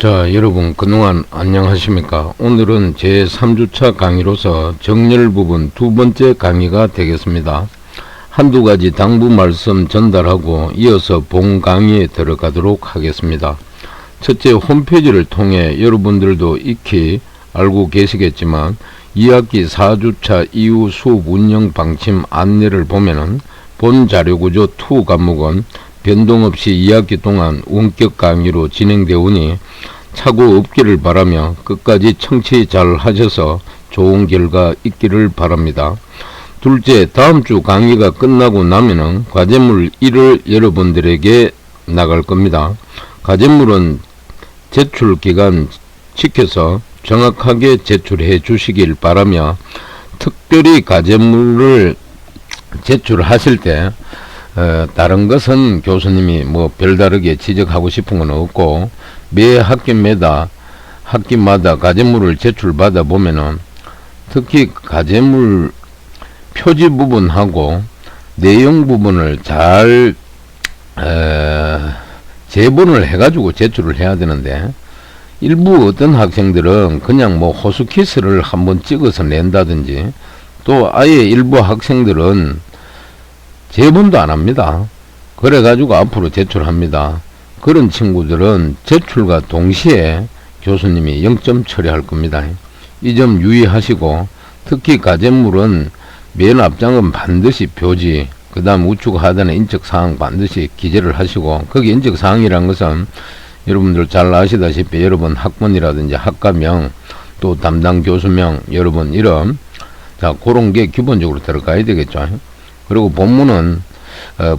자, 여러분 그동안 안녕하십니까? 오늘은 제 3주차 강의로서 정렬 부분 두 번째 강의가 되겠습니다. 한두 가지 당부 말씀 전달하고 이어서 본 강의에 들어가도록 하겠습니다. 첫째, 홈페이지를 통해 여러분들도 익히 알고 계시겠지만 2학기 4주차 이후 수업 운영 방침 안내를 보면은 본 자료구조 2 과목은 변동 없이 2학기 동안 원격 강의로 진행되오니 착오 없기를 바라며 끝까지 청취 잘 하셔서 좋은 결과 있기를 바랍니다. 둘째, 다음 주 강의가 끝나고 나면은 과제물 1을 여러분들에게 나갈 겁니다. 과제물은 제출 기간 지켜서 정확하게 제출해 주시길 바라며, 특별히 과제물을 제출하실 때 다른 것은 교수님이 뭐 별다르게 지적하고 싶은 건 없고, 매 학기마다 과제물을 제출받아 보면은 특히 과제물 표지 부분하고 내용 부분을 잘 재본을 해가지고 제출을 해야 되는데, 일부 어떤 학생들은 그냥 뭐 호수키스를 한번 찍어서 낸다든지, 또 아예 일부 학생들은 재본도 안 합니다. 그래가지고 앞으로 제출합니다. 그런 친구들은 제출과 동시에 교수님이 0점 처리할 겁니다. 이 점 유의하시고, 특히 과제물은 맨 앞장은 반드시 표지, 그 다음 우측 하단에 인적사항 반드시 기재를 하시고, 거기 인적사항이란 것은 여러분들 잘 아시다시피 여러분 학번이라든지 학과명, 또 담당 교수명, 여러분 이름, 자, 그런 게 기본적으로 들어가야 되겠죠. 그리고 본문은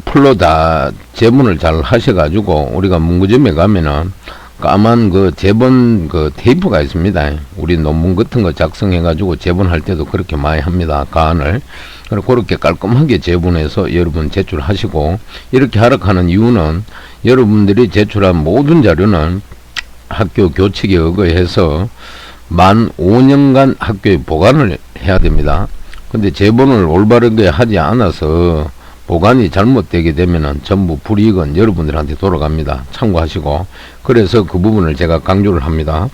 풀로 다 제본을 잘 하셔가지고, 우리가 문구점에 가면은 까만 그 제본 그 테이프가 있습니다. 우리 논문 같은 거 작성해가지고 제본할 때도 그렇게 많이 합니다. 가안을. 그리고 그렇게 깔끔하게 제본해서 여러분 제출하시고, 이렇게 하락하는 이유는 여러분들이 제출한 모든 자료는 학교 교칙에 의거해서 만 5년간 학교에 보관을 해야 됩니다. 근데 제본을 올바르게 하지 않아서 보관이 잘못되게 되면은 전부 불이익은 여러분들한테 돌아갑니다. 참고하시고, 그래서 그 부분을 제가 강조를 합니다.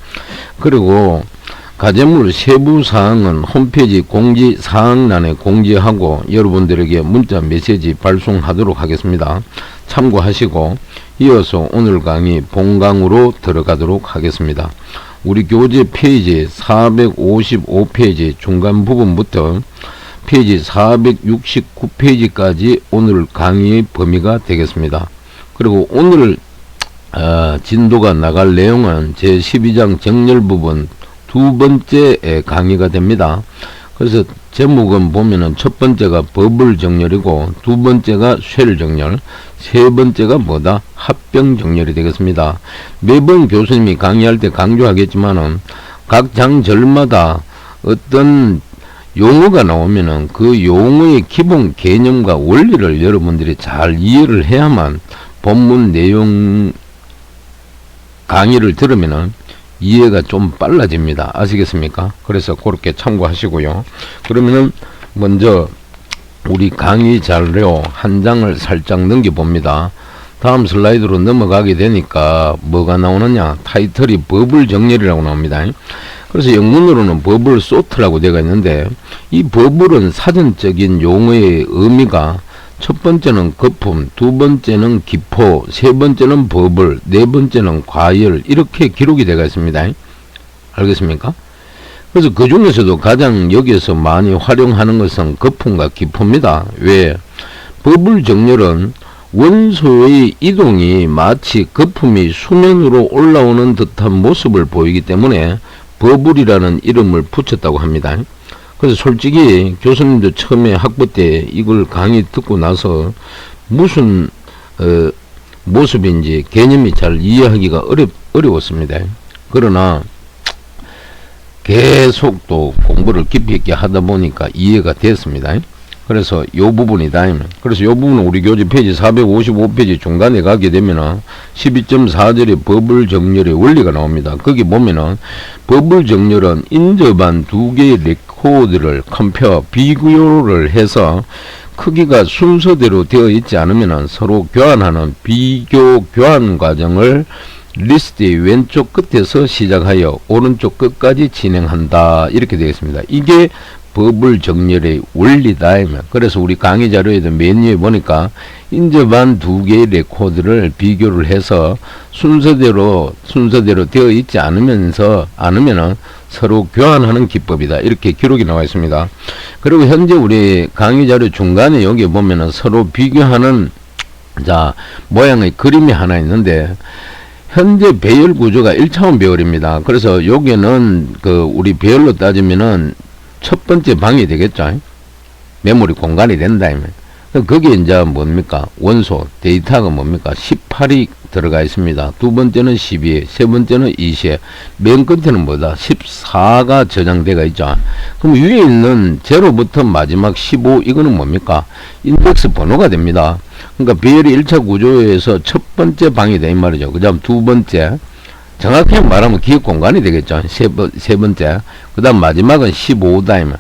그리고 과제물 세부 사항은 홈페이지 공지 사항란에 공지하고 여러분들에게 문자 메시지 발송하도록 하겠습니다. 참고하시고, 이어서 오늘 강의 본강으로 들어가도록 하겠습니다. 우리 교재 페이지 455페이지 중간 부분부터 페이지 469페이지까지 오늘 강의의 범위가 되겠습니다. 그리고 오늘 진도가 나갈 내용은 제12장 정렬 부분 두 번째 강의가 됩니다. 그래서 제목은 보면은 첫 번째가 버블 정렬이고, 두 번째가 쉘 정렬, 세 번째가 뭐다? 합병 정렬이 되겠습니다. 매번 교수님이 강의할 때 강조하겠지만은 각 장절마다 어떤 용어가 나오면은 그 용어의 기본 개념과 원리를 여러분들이 잘 이해를 해야만 본문 내용 강의를 들으면은 이해가 좀 빨라집니다. 아시겠습니까? 그래서 그렇게 참고하시고요. 그러면은 먼저 우리 강의 자료 한 장을 살짝 넘겨봅니다. 다음 슬라이드로 넘어가게 되니까 뭐가 나오느냐? 타이틀이 버블 정렬이라고 나옵니다. 그래서 영문으로는 버블 소트라고 되어 있는데, 이 버블은 사전적인 용어의 의미가 첫 번째는 거품, 두 번째는 기포, 세 번째는 버블, 네 번째는 과열, 이렇게 기록이 되어 있습니다. 알겠습니까? 그래서 그 중에서도 가장 여기에서 많이 활용하는 것은 거품과 기포입니다. 왜? 버블 정렬은 원소의 이동이 마치 거품이 수면으로 올라오는 듯한 모습을 보이기 때문에 버블이라는 이름을 붙였다고 합니다. 그래서 솔직히 교수님도 처음에 학부 때 이걸 강의 듣고 나서 무슨 모습인지 개념이 잘 이해하기가 어려웠습니다. 그러나 계속 또 공부를 깊이 있게 하다 보니까 이해가 됐습니다. 그래서 요 부분이다. 그래서 요 부분은 우리 교재 페이지 455페이지 중간에 가게 되면은 12.4절에 버블 정렬의 원리가 나옵니다. 거기 보면은 버블 정렬은 인접한 두 개의 레코드를 비교를 해서 크기가 순서대로 되어 있지 않으면 서로 교환하는 비교 교환 과정을 리스트의 왼쪽 끝에서 시작하여 오른쪽 끝까지 진행한다. 이렇게 되겠습니다. 이게 버블 정렬의 원리다. 그래서 우리 강의 자료에도 메뉴에 보니까 인접한 두 개의 레코드를 비교를 해서 순서대로 되어 있지 않으면은 서로 교환하는 기법이다. 이렇게 기록이 나와 있습니다. 그리고 현재 우리 강의 자료 중간에 여기 보면은 서로 비교하는 모양의 그림이 하나 있는데, 현재 배열 구조가 1차원 배열입니다. 그래서 여기는 우리 배열로 따지면은 첫 번째 방이 되겠죠. 메모리 공간이 된다. 거기에 이제 뭡니까? 원소, 데이터가 뭡니까? 18이 들어가 있습니다. 두 번째는 12, 세 번째는 20, 맨 끝에는 뭐다? 14가 저장되어 있죠. 그럼 위에 있는 0부터 마지막 15, 이거는 뭡니까? 인덱스 번호가 됩니다. 그러니까 배열이 1차 구조에서 첫 번째 방이 돼, 이 말이죠. 그 다음 두 번째, 정확히 말하면 기억 공간이 되겠죠. 세 번째. 그 다음 마지막은 15다.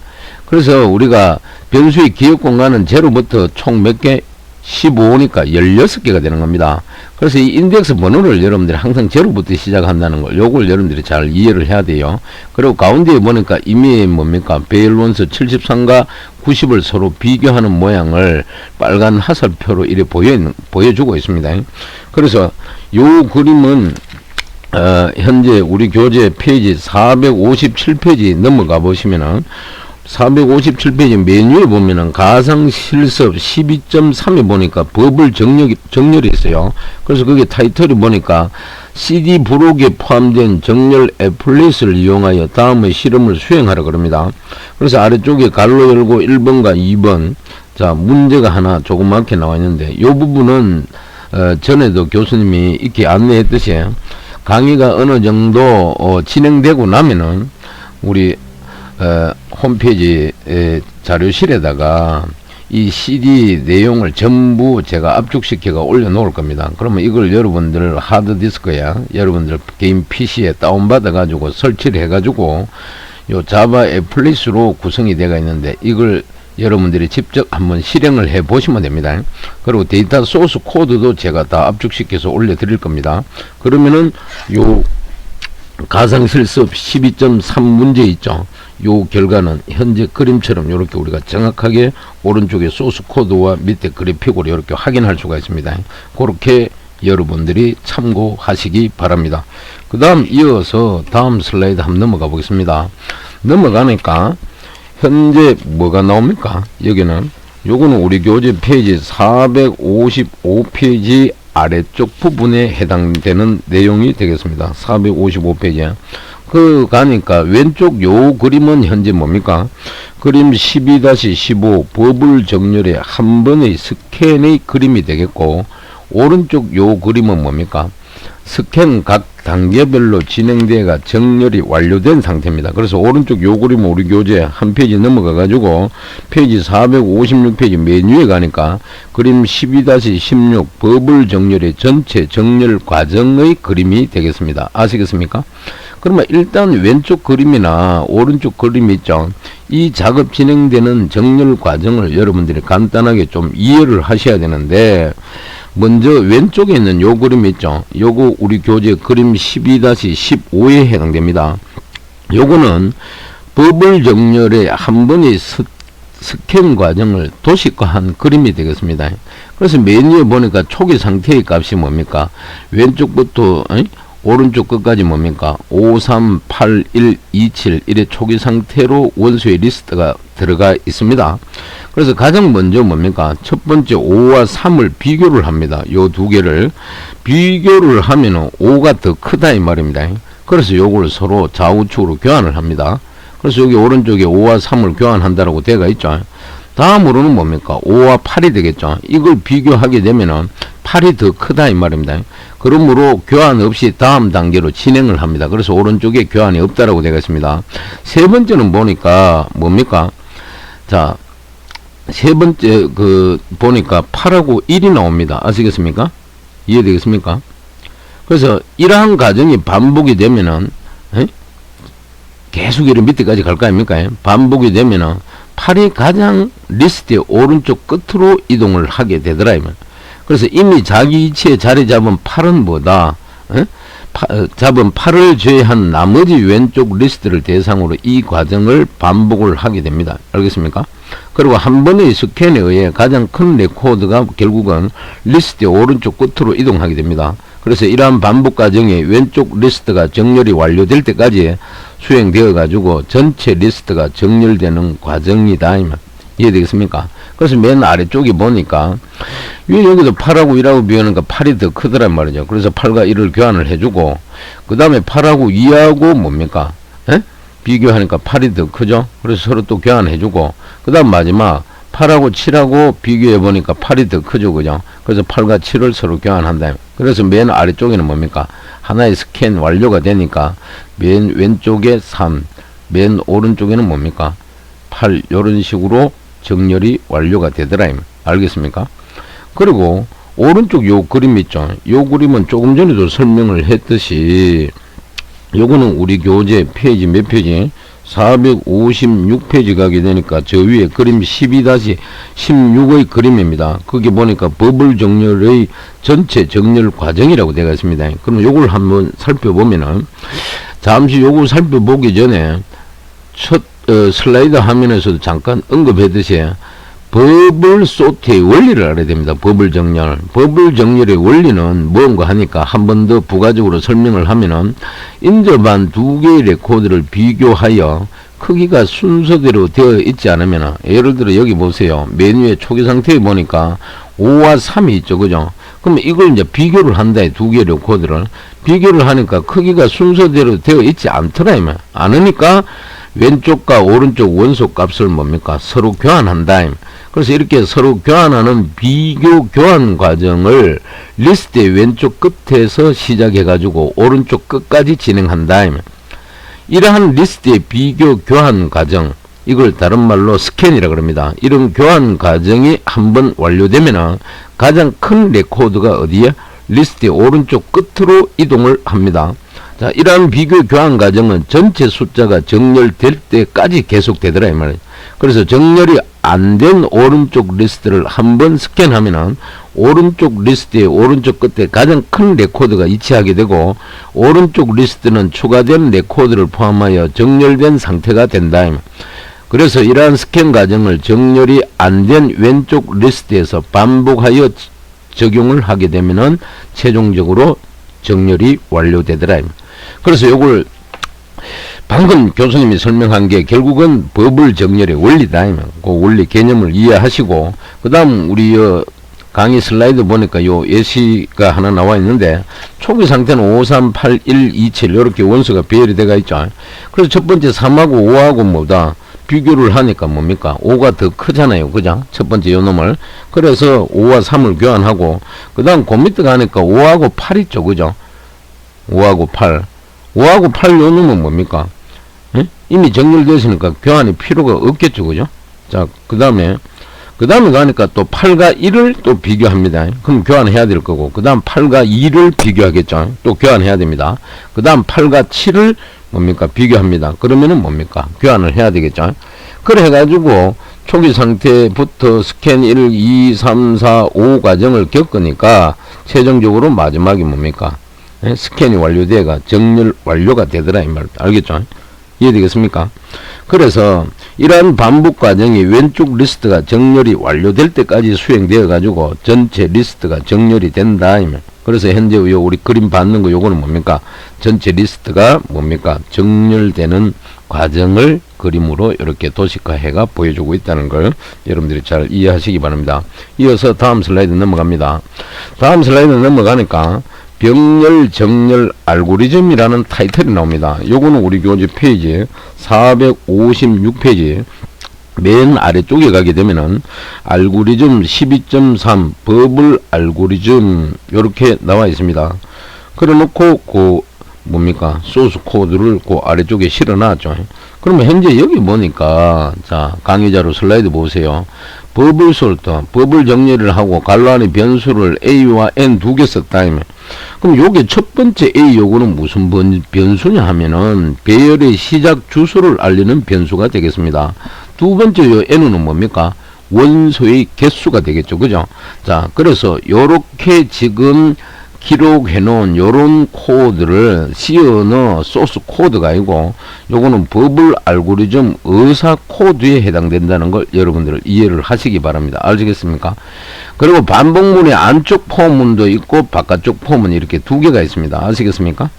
그래서 우리가 변수의 기억 공간은 0부터 총 몇 개? 15니까 16개가 되는 겁니다. 그래서 이 인덱스 번호를 여러분들이 항상 0부터 시작한다는 걸, 요걸 여러분들이 잘 이해를 해야 돼요. 그리고 가운데에 보니까 이미 뭡니까? 배열 원소 73과 90을 서로 비교하는 모양을 빨간 화살표로 이렇게 보여주고 있습니다. 그래서 요 그림은 현재 우리 교재 페이지 457페이지 넘어가 보시면은 457페이지 메뉴에 보면은 가상실습 12.3에 보니까 버블 정렬이 있어요. 그래서 그게 타이틀이 보니까 CD 브록에 포함된 정렬 애플릿을 이용하여 다음의 실험을 수행하라 그럽니다. 그래서 아래쪽에 가로 열고 1번과 2번 문제가 하나 조그맣게 나와 있는데, 이 부분은 전에도 교수님이 이렇게 안내했듯이 강의가 어느 정도 진행되고 나면은 우리 홈페이지 자료실에다가 이 CD 내용을 전부 제가 압축시켜가 올려놓을 겁니다. 그러면 이걸 여러분들 하드디스크에 여러분들 개인 PC에 다운받아 가지고 설치를 해 가지고 요 자바 애플릿으로 구성이 되어 있는데, 이걸 여러분들이 직접 한번 실행을 해 보시면 됩니다. 그리고 데이터 소스 코드도 제가 다 압축시켜서 올려 드릴 겁니다. 그러면은 요 가상실습 12.3 문제 있죠. 요 결과는 현재 그림처럼 이렇게 우리가 정확하게 오른쪽에 소스 코드와 밑에 그래픽으로 이렇게 확인할 수가 있습니다. 그렇게 여러분들이 참고하시기 바랍니다. 그 다음 이어서 다음 슬라이드 한번 넘어가 보겠습니다. 넘어가니까 현재 뭐가 나옵니까? 여기는 요거는 우리 교재 페이지 455페이지 아래쪽 부분에 해당되는 내용이 되겠습니다. 455페이지에 가니까 왼쪽 요 그림은 현재 뭡니까? 그림 12-15 버블 정렬의 한 번의 스캔의 그림이 되겠고, 오른쪽 요 그림은 뭡니까? 스캔 각 단계별로 진행되어가 정렬이 완료된 상태입니다. 그래서 오른쪽 요 그림은 우리 교재 한 페이지 넘어가 가지고 페이지 456페이지 메뉴에 가니까 그림 12-16 버블 정렬의 전체 정렬 과정의 그림이 되겠습니다. 아시겠습니까? 그러면 일단 왼쪽 그림이나 오른쪽 그림이 있죠. 이 작업 진행되는 정렬 과정을 여러분들이 간단하게 좀 이해를 하셔야 되는데, 먼저 왼쪽에 있는 요 그림 있죠. 요거 우리 교재 그림 12-15에 해당됩니다. 요거는 버블 정렬의 한 번의 스캔 과정을 도식화한 그림이 되겠습니다. 그래서 메뉴에 보니까 초기 상태의 값이 뭡니까? 왼쪽부터 오른쪽 끝까지 뭡니까? 5, 3, 8, 1, 2, 7 이래 초기 상태로 원소의 리스트가 들어가 있습니다. 그래서 가장 먼저 뭡니까? 첫 번째 5와 3을 비교를 합니다. 요 두 개를 비교를 하면은 5가 더 크다 이 말입니다. 그래서 요걸 서로 좌우측으로 교환을 합니다. 그래서 여기 오른쪽에 5와 3을 교환한다라고 되어 있죠. 다음으로는 뭡니까? 5와 8이 되겠죠. 이걸 비교하게 되면은 8이 더 크다 이 말입니다. 그러므로 교환 없이 다음 단계로 진행을 합니다. 그래서 오른쪽에 교환이 없다라고 되어 있습니다. 세 번째는 보니까 뭡니까? 자, 세 번째 보니까 8하고 1이 나옵니다. 아시겠습니까? 이해되겠습니까? 그래서 이러한 과정이 반복이 되면은 계속 이런 밑에까지 갈 거 아닙니까? 반복이 되면은 8이 가장 리스트의 오른쪽 끝으로 이동을 하게 되더라. 그래서 이미 자기 위치에 자리 잡은 8은 뭐다? 잡은 8을 제외한 나머지 왼쪽 리스트를 대상으로 이 과정을 반복을 하게 됩니다. 알겠습니까? 그리고 한 번의 스캔에 의해 가장 큰 레코드가 결국은 리스트의 오른쪽 끝으로 이동하게 됩니다. 그래서 이러한 반복 과정이 왼쪽 리스트가 정렬이 완료될 때까지 수행되어 가지고 전체 리스트가 정렬되는 과정이다. 이해되겠습니까? 그래서 맨 아래쪽에 보니까 왜 여기도 8하고 1하고 비교하니까 8이 더 크더란 말이죠. 그래서 8과 1을 교환을 해주고 그 다음에 8하고 2하고 뭡니까? 에? 비교하니까 8이 더 크죠. 그래서 서로 또 교환해주고 그 다음 마지막 8하고 7하고 비교해보니까 8이 더 크죠. 그죠? 그래서 8과 7을 서로 교환한다. 그래서 맨 아래쪽에는 뭡니까? 하나의 스캔 완료가 되니까 맨 왼쪽에 3, 맨 오른쪽에는 뭡니까? 8 이런 식으로 정렬이 완료가 되더라. 알겠습니까? 그리고 오른쪽 요 그림 있죠. 요 그림은 조금 전에도 설명을 했듯이 요거는 우리 교재 페이지 몇 페이지? 456페이지 가게 되니까 저 위에 그림 12-16의 그림입니다. 거기 보니까 버블 정렬의 전체 정렬 과정이라고 되어 있습니다. 그럼 요걸 한번 살펴보면은 잠시 요걸 살펴보기 전에 첫 슬라이드 화면에서도 잠깐 언급했듯이 버블 소트의 원리를 알아야 됩니다. 버블 정렬. 버블 정렬의 원리는 뭔가 하니까 한 번 더 부가적으로 설명을 하면은 인접한 두 개의 레코드를 비교하여 크기가 순서대로 되어 있지 않으면 예를 들어 여기 보세요. 메뉴의 초기 상태에 보니까 5와 3이 있죠. 그죠? 그럼 이걸 이제 비교를 한다. 두 개의 레코드를. 비교를 하니까 크기가 순서대로 되어 있지 않더라. 않으니까 왼쪽과 오른쪽 원소 값을 뭡니까? 서로 교환한다. 그래서 이렇게 서로 교환하는 비교 교환 과정을 리스트의 왼쪽 끝에서 시작해 가지고 오른쪽 끝까지 진행한다. 이러한 리스트의 비교 교환 과정, 이걸 다른 말로 스캔이라 그럽니다. 이런 교환 과정이 한번 완료되면 가장 큰 레코드가 어디에? 리스트의 오른쪽 끝으로 이동을 합니다. 자, 이러한 비교 교환 과정은 전체 숫자가 정렬될 때까지 계속되더라 이 말이에요. 그래서 정렬이 안 된 오른쪽 리스트를 한번 스캔하면은 오른쪽 리스트의 오른쪽 끝에 가장 큰 레코드가 위치하게 되고 오른쪽 리스트는 추가된 레코드를 포함하여 정렬된 상태가 된다. 그래서 이러한 스캔 과정을 정렬이 안 된 왼쪽 리스트에서 반복하여 적용을 하게 되면은 최종적으로 정렬이 완료되더라. 그래서 요걸 방금 교수님이 설명한 게 결국은 버블 정렬의 원리다. 그 원리 개념을 이해하시고 그 다음 우리 강의 슬라이드 보니까 요 예시가 하나 나와 있는데 초기 상태는 5, 3, 8, 1, 2, 7 이렇게 원소가 배열이 되어 있죠. 그래서 첫 번째 3하고 5하고 뭐다 비교를 하니까 뭡니까? 5가 더 크잖아요. 그죠? 첫 번째 요 놈을. 그래서 5와 3을 교환하고 그 다음 그 밑에 가니까 5하고 8 있죠. 그죠? 5하고 8. 5하고 8 요 놈은 뭡니까? 예? 이미 정렬됐으니까 교환이 필요가 없겠죠. 그죠? 자, 그 다음에 가니까 또 8과 1을 또 비교합니다. 그럼 교환해야 될 거고, 그 다음 8과 2를 비교하겠죠. 또 교환해야 됩니다. 그 다음 8과 7을 뭡니까? 비교합니다. 그러면은 뭡니까? 교환을 해야 되겠죠. 그래 해가지고 초기 상태부터 스캔 1, 2, 3, 4, 5 과정을 겪으니까 최종적으로 마지막이 뭡니까? 예? 스캔이 완료돼가 정렬 완료가 되더라 이 말. 알겠죠? 이해되겠습니까? 그래서 이러한 반복 과정이 왼쪽 리스트가 정렬이 완료될 때까지 수행되어 가지고 전체 리스트가 정렬이 된다. 그래서 현재 우리 그림 받는 거 요거는 뭡니까? 전체 리스트가 뭡니까? 정렬되는 과정을 그림으로 이렇게 도식화해가 보여주고 있다는 걸 여러분들이 잘 이해하시기 바랍니다. 이어서 다음 슬라이드 넘어갑니다. 다음 슬라이드 넘어가니까 병렬 정렬 알고리즘이라는 타이틀이 나옵니다. 요거는 우리 교재 페이지 456페이지 맨 아래쪽에 가게 되면은 알고리즘 12.3 버블 알고리즘 요렇게 나와 있습니다. 그래 놓고 그 뭡니까 소스 코드를 그 아래쪽에 실어 놨죠. 그러면 현재 여기 보니까 자 강의자로 슬라이드 보세요. 버블 솔터 버블 정렬을 하고 괄호 안에 변수를 a와 n 두 개 썼다. 그럼 요게 첫 번째 A 요거는 무슨 변수냐 하면은 배열의 시작 주소를 알리는 변수가 되겠습니다. 두 번째 요 N은 뭡니까? 원소의 개수가 되겠죠. 그죠? 자, 그래서 요렇게 지금 기록해 놓은 요런 코드를 C언어 소스 코드가 아니고 요거는 버블 알고리즘 의사 코드에 해당된다는 걸 여러분들 이해를 하시기 바랍니다. 아시겠습니까? 그리고 반복문의 안쪽 포문도 있고 바깥쪽 포문 이렇게 두 개가 있습니다. 아시겠습니까?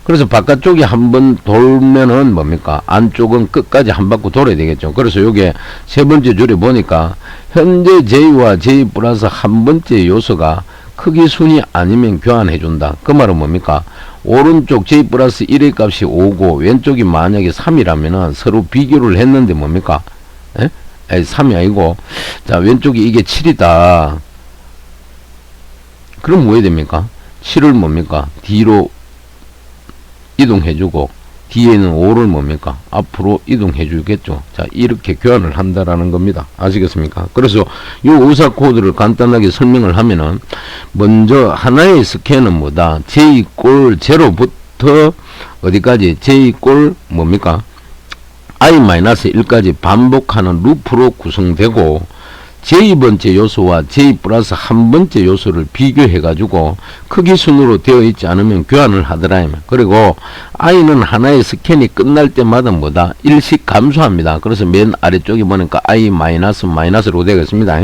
그래서 바깥쪽이 한번 돌면은 뭡니까? 안쪽은 끝까지 한 바퀴 돌아야 되겠죠. 그래서 요게 세 번째 줄에 보니까 현재 J와 J 플러스 한 번째 요소가 크기 순이 아니면 교환해 준다. 그 말은 뭡니까? 오른쪽 J 플러스 1의 값이 5고 왼쪽이 만약에 3이라면은 서로 비교를 했는데 뭡니까? 에? 3이 아니고 자 왼쪽이 이게 7이다. 그럼 뭐 해야 됩니까? 7을 뭡니까? 뒤로 이동해주고 뒤에는 5를 뭡니까? 앞으로 이동해주겠죠. 자 이렇게 교환을 한다라는 겁니다. 아시겠습니까? 그래서 요 의사 코드를 간단하게 설명을 하면은 먼저 하나의 스캔은 뭐다? J 꼴 0부터 어디까지? J 꼴 뭡니까? I-1까지 반복하는 루프로 구성되고 J번째 요소와 J 플러스 한 번째 요소를 비교해 가지고 크기 순으로 되어 있지 않으면 교환을 하더라. 그리고 I는 하나의 스캔이 끝날 때마다 뭐다? 일씩 감소합니다. 그래서 맨 아래쪽에 보니까 I-마이너스로 되겠습니다.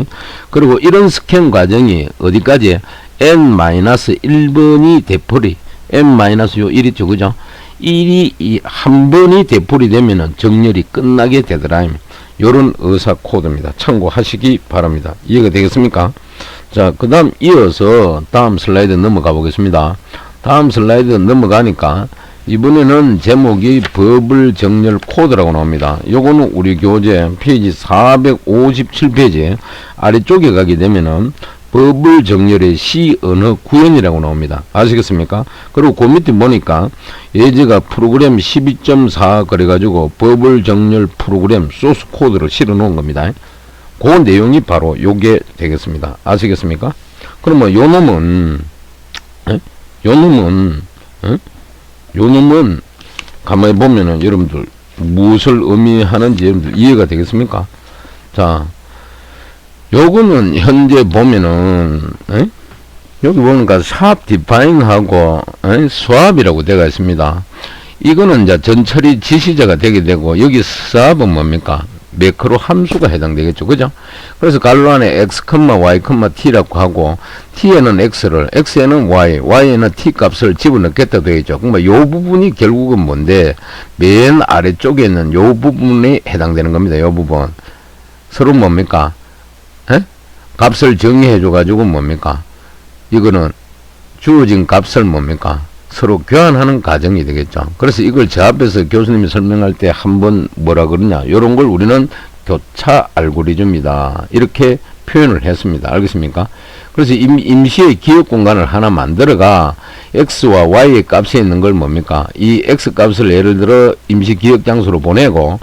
그리고 이런 스캔 과정이 어디까지? N-1번이 되풀이 N-요 1이죠. 그죠? 1이 한 번이 되풀이 되면은 정렬이 끝나게 되더라. 요런 의사 코드입니다. 참고하시기 바랍니다. 이해가 되겠습니까? 자, 그 다음 이어서 다음 슬라이드 넘어가 보겠습니다. 다음 슬라이드 넘어가니까 이번에는 제목이 버블 정렬 코드라고 나옵니다. 요거는 우리 교재 페이지 457페이지 아래쪽에 가게 되면은 버블 정렬의 C 언어 구현이라고 나옵니다. 아시겠습니까? 그리고 그 밑에 보니까 예제가 프로그램 12.4 그래가지고 버블 정렬 프로그램 소스 코드를 실어 놓은 겁니다. 그 내용이 바로 요게 되겠습니다. 아시겠습니까? 그러면 요 놈은 가만히 보면은 여러분들 무엇을 의미하는지 여러분들 이해가 되겠습니까? 자, 요거는 현재 보면은 여기 보니까 샵 디파인하고 수압이라고 되어 있습니다. 이거는 이제 전처리 지시자가 되게 되고 여기 수압은 뭡니까? 매크로 함수가 해당되겠죠. 그죠? 그래서 괄호 안에 x, y, t라고 하고 t에는 x를, x에는 y, y에는 t 값을 집어넣겠다 되어 있죠. 그러면 요 부분이 결국은 뭔데 맨 아래쪽에 있는 요 부분이 해당되는 겁니다. 요 부분. 서로 뭡니까? 값을 정의해 줘 가지고 뭡니까? 이거는 주어진 값을 뭡니까? 서로 교환하는 과정이 되겠죠. 그래서 이걸 저 앞에서 교수님이 설명할 때 한번 뭐라 그러냐? 요런 걸 우리는 교차 알고리즘이다. 이렇게 표현을 했습니다. 알겠습니까? 그래서 임시의 기억 공간을 하나 만들어가 x와 y의 값에 있는 걸 뭡니까? 이 x 값을 예를 들어 임시 기억 장소로 보내고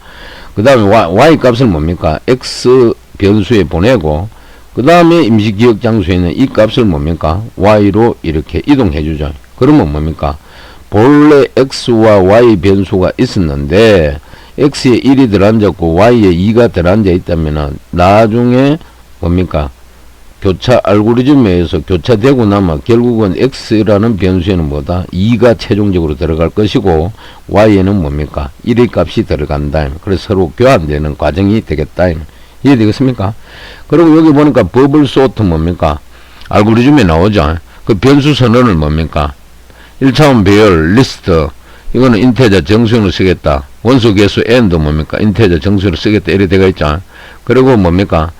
그 다음에 y 값을 뭡니까? x 변수에 보내고 그 다음에 임시기억 장소에 있는 이 값을 뭡니까? y로 이렇게 이동해 주죠. 그러면 뭡니까? 본래 x와 y 변수가 있었는데 x에 1이 들어앉았고 y에 2가 들어앉아 있다면 나중에 뭡니까? 교차 알고리즘에 의해서 교차되고 나면 결국은 x라는 변수에는 뭐다? 2가 최종적으로 들어갈 것이고 y에는 뭡니까? 1의 값이 들어간다. 그래서 서로 교환되는 과정이 되겠다. 이해되겠습니까? 그리고 여기 보니까 버블 소트 뭡니까? 알고리즘에 나오죠. 그 변수 선언을 뭡니까? 1차원 배열 리스트 이거는 인테저 정수형으로 쓰겠다. 원소 개수 n도 뭡니까? 인테저 정수형으로 쓰겠다. 이렇게 되어 있죠. 그리고 뭡니까?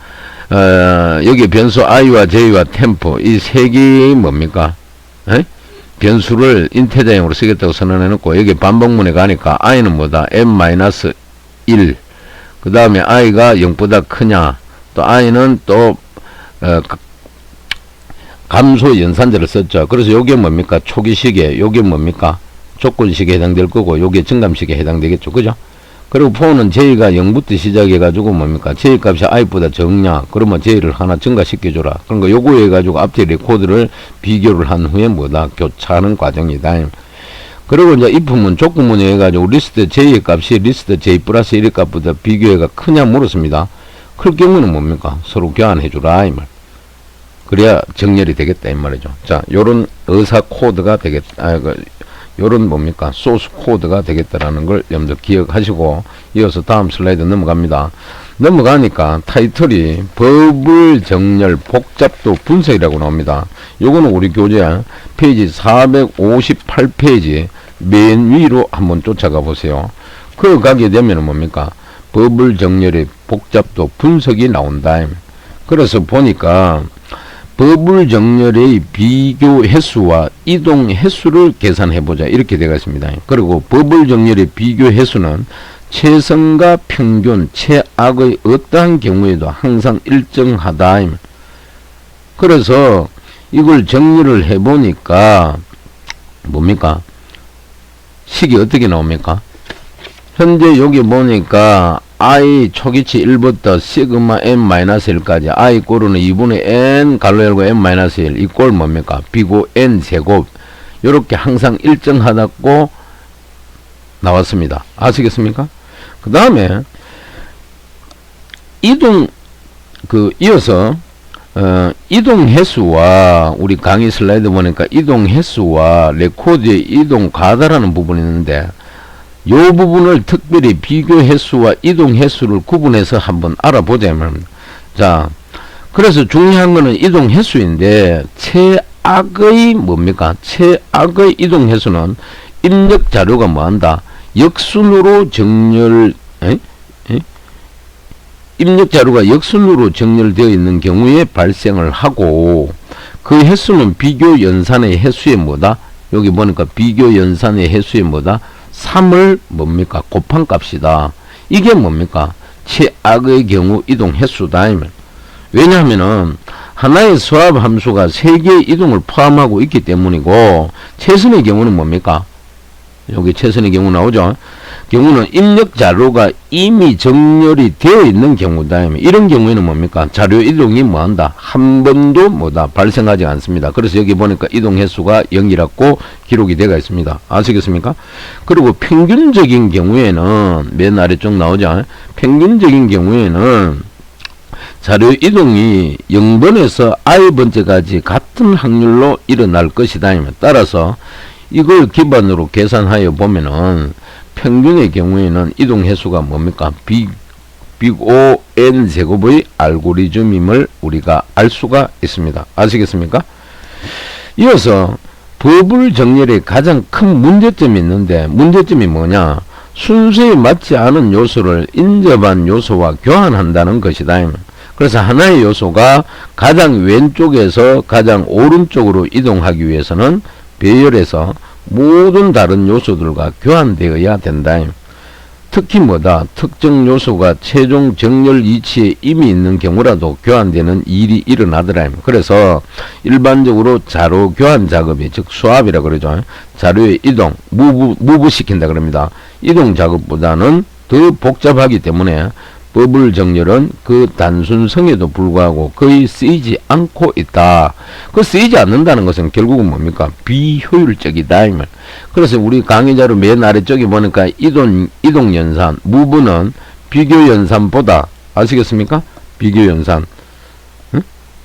여기 변수 i와 j와 템포 이 세 개의 뭡니까? 변수를 인테저형으로 쓰겠다고 선언해 놓고 여기 반복문에 가니까 i는 뭐다? n-1 그 다음에 i가 0보다 크냐 또 i는 또 감소 연산자를 썼죠. 그래서 요게 뭡니까? 초기식에 요게 뭡니까? 조건식에 해당될 거고 요게 증감식에 해당되겠죠. 그죠? 그리고 포는 j가 0부터 시작해 가지고 뭡니까? j 값이 i보다 적냐 그러면 j를 하나 증가시켜 줘라. 그러니까 요거 해 가지고 앞뒤 레코드를 비교를 한 후에 뭐다? 교차하는 과정이다. 그리고 이제 if문 조건문에 해가지고 리스트 j의 값이 리스트 j 플러스 1의 값보다 비교해가 크냐 물었습니다. 클 경우는 뭡니까? 서로 교환해 주라 이 말. 그래야 정렬이 되겠다 이 말이죠. 자, 요런 의사 코드가 되겠다. 요런 뭡니까? 소스 코드가 되겠다라는 걸 여러분들 기억하시고 이어서 다음 슬라이드 넘어갑니다. 넘어가니까 타이틀이 버블 정렬 복잡도 분석이라고 나옵니다. 요거는 우리 교재 페이지 458페이지 맨 위로 한번 쫓아가 보세요. 그 가게 되면 뭡니까? 버블 정렬의 복잡도 분석이 나온다. 그래서 보니까 버블 정렬의 비교 횟수와 이동 횟수를 계산해보자 이렇게 되어 있습니다. 그리고 버블 정렬의 비교 횟수는 최선과 평균, 최악의 어떠한 경우에도 항상 일정하다. 그래서 이걸 정리를 해보니까 뭡니까? 식이 어떻게 나옵니까? 현재 여기 보니까 i 초기치 1부터 시그마 n-1까지 i 꼴은 2분의 n 갈로 열고 n-1 이 꼴 뭡니까? 비고 n 제곱 요렇게 항상 일정하다고 나왔습니다. 아시겠습니까? 그 다음에 이어서 이동 횟수와 우리 강의 슬라이드 보니까 이동 횟수와 레코드의 이동 가다라는 부분이 있는데 요 부분을 특별히 비교 횟수와 이동 횟수를 구분해서 한번 알아보자면, 자, 그래서 중요한 거는 이동 횟수인데 최악의 뭡니까? 최악의 이동 횟수는 입력 자료가 뭐한다? 역순으로 정렬, 입력 자료가 역순으로 정렬되어 있는 경우에 발생을 하고 그 횟수는 비교 연산의 횟수의 뭐다? 여기 보니까 비교 연산의 횟수의 뭐다? 3을 뭡니까? 곱한 값이다. 이게 뭡니까? 최악의 경우 이동 횟수다. 왜냐하면은 하나의 수압 함수가 3개의 이동을 포함하고 있기 때문이고, 최선의 경우는 뭡니까? 여기 최선의 경우 나오죠? 경우는 입력 자료가 이미 정렬이 되어 있는 경우다. 이런 경우에는 뭡니까? 자료 이동이 뭐한다? 한 번도 뭐다? 발생하지 않습니다. 그래서 여기 보니까 이동 횟수가 0이라고 기록이 되어 있습니다. 아시겠습니까? 그리고 평균적인 경우에는 맨 아래쪽 나오죠? 평균적인 경우에는 자료 이동이 0번에서 i번째까지 같은 확률로 일어날 것이다. 따라서 이걸 기반으로 계산하여 보면은 평균의 경우에는 이동 횟수가 뭡니까? 빅 O N 제곱의 알고리즘임을 우리가 알 수가 있습니다. 아시겠습니까? 이어서 버블 정렬의 가장 큰 문제점이 있는데, 문제점이 뭐냐? 순서에 맞지 않은 요소를 인접한 요소와 교환한다는 것이다. 그래서 하나의 요소가 가장 왼쪽에서 가장 오른쪽으로 이동하기 위해서는 배열에서 모든 다른 요소들과 교환되어야 된다. 특히 뭐다? 특정 요소가 최종 정렬 위치에 이미 있는 경우라도 교환되는 일이 일어나더라. 그래서 일반적으로 자료 교환 작업이, 즉 수압이라 그러죠. 자료의 이동, 무브 시킨다 그럽니다. 이동 작업보다는 더 복잡하기 때문에 버블 정렬은 그 단순성에도 불구하고 거의 쓰이지 않고 있다. 그 쓰이지 않는다는 것은 결국은 뭡니까? 비효율적이다. 그래서 우리 강의자료 맨 아래쪽에 보니까 이동 연산, 무브는 비교 연산보다, 아시겠습니까? 비교 연산.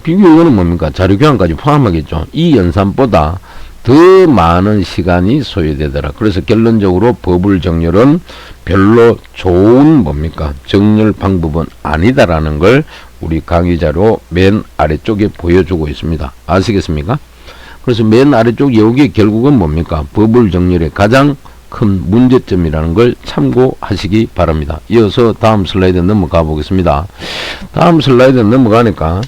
비교 연산은 뭡니까? 자료 교환까지 포함하겠죠. 이 연산보다 더 많은 시간이 소요되더라. 그래서 결론적으로 버블 정렬은 별로 좋은 뭡니까? 정렬 방법은 아니다라는 걸 우리 강의자료 맨 아래쪽에 보여주고 있습니다. 아시겠습니까? 그래서 맨 아래쪽 여기 결국은 뭡니까? 버블 정렬의 가장 큰 문제점이라는 걸 참고하시기 바랍니다. 이어서 다음 슬라이드 넘어가 보겠습니다. 다음 슬라이드 넘어가니까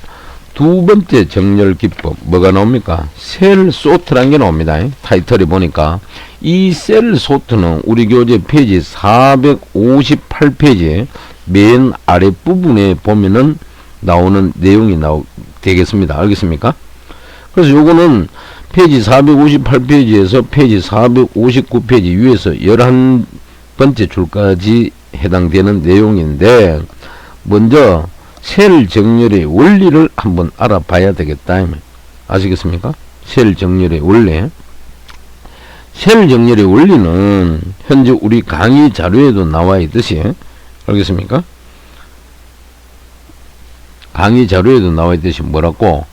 두 번째 정렬 기법 뭐가 나옵니까? 셀 소트라는 게 나옵니다. 타이틀이 보니까 이 셀 소트는 우리 교재 페이지 458페이지 맨 아랫부분에 보면은 나오는 내용이 되겠습니다. 알겠습니까? 그래서 요거는 페이지 458페이지에서 페이지 459페이지 위에서 11번째 줄까지 해당되는 내용인데, 먼저 셀 정렬의 원리를 한번 알아봐야 되겠다. 아시겠습니까? 셀 정렬의 원리. 셀 정렬의 원리는 현재 우리 강의 자료에도 나와 있듯이, 알겠습니까? 강의 자료에도 나와 있듯이 뭐라고?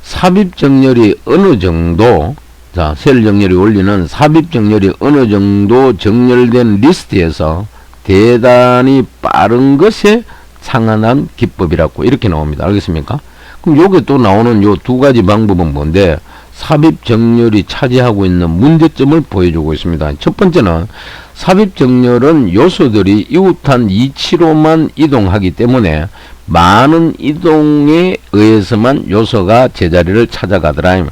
삽입 정렬이 어느 정도, 자, 셀 정렬이 원리는 삽입 정렬이 어느 정도 정렬된 리스트에서 대단히 빠른 것에 상한한 기법이라고 이렇게 나옵니다. 알겠습니까? 그럼 요게 또 나오는 요 두 가지 방법은 뭔데, 삽입 정렬이 차지하고 있는 문제점을 보여주고 있습니다. 첫 번째는 삽입 정렬은 요소들이 이웃한 이치로만 이동하기 때문에 많은 이동에 의해서만 요소가 제자리를 찾아가더라.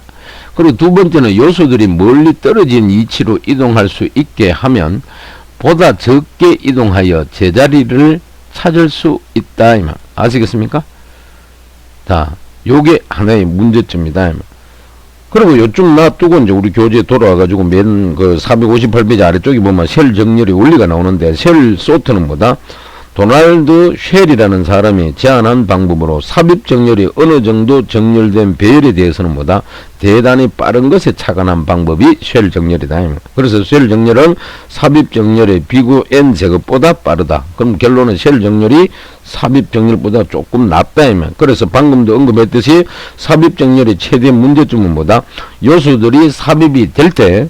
그리고 두 번째는 요소들이 멀리 떨어진 이치로 이동할 수 있게 하면 보다 적게 이동하여 제자리를 찾을 수 있다. 아시겠습니까? 자, 요게 하나의 문제점이다. 그리고 요쪽 놔두고 이제 우리 교재에 돌아와가지고 맨 그 458페이지 아래쪽에 보면 쉘 정렬의 원리가 나오는데, 쉘 소트는 뭐다? 도널드 쉘이라는 사람이 제안한 방법으로 삽입 정렬이 어느 정도 정렬된 배열에 대해서는 뭐다? 대단히 빠른 것에 착안한 방법이 쉘 정렬이다. 그래서 쉘 정렬은 삽입 정렬의 비교 n 제곱보다 빠르다. 그럼 결론은 쉘 정렬이 삽입 정렬보다 조금 낫다. 그래서 방금도 언급했듯이 삽입 정렬의 최대 문제점은 뭐다? 요소들이 삽입이 될 때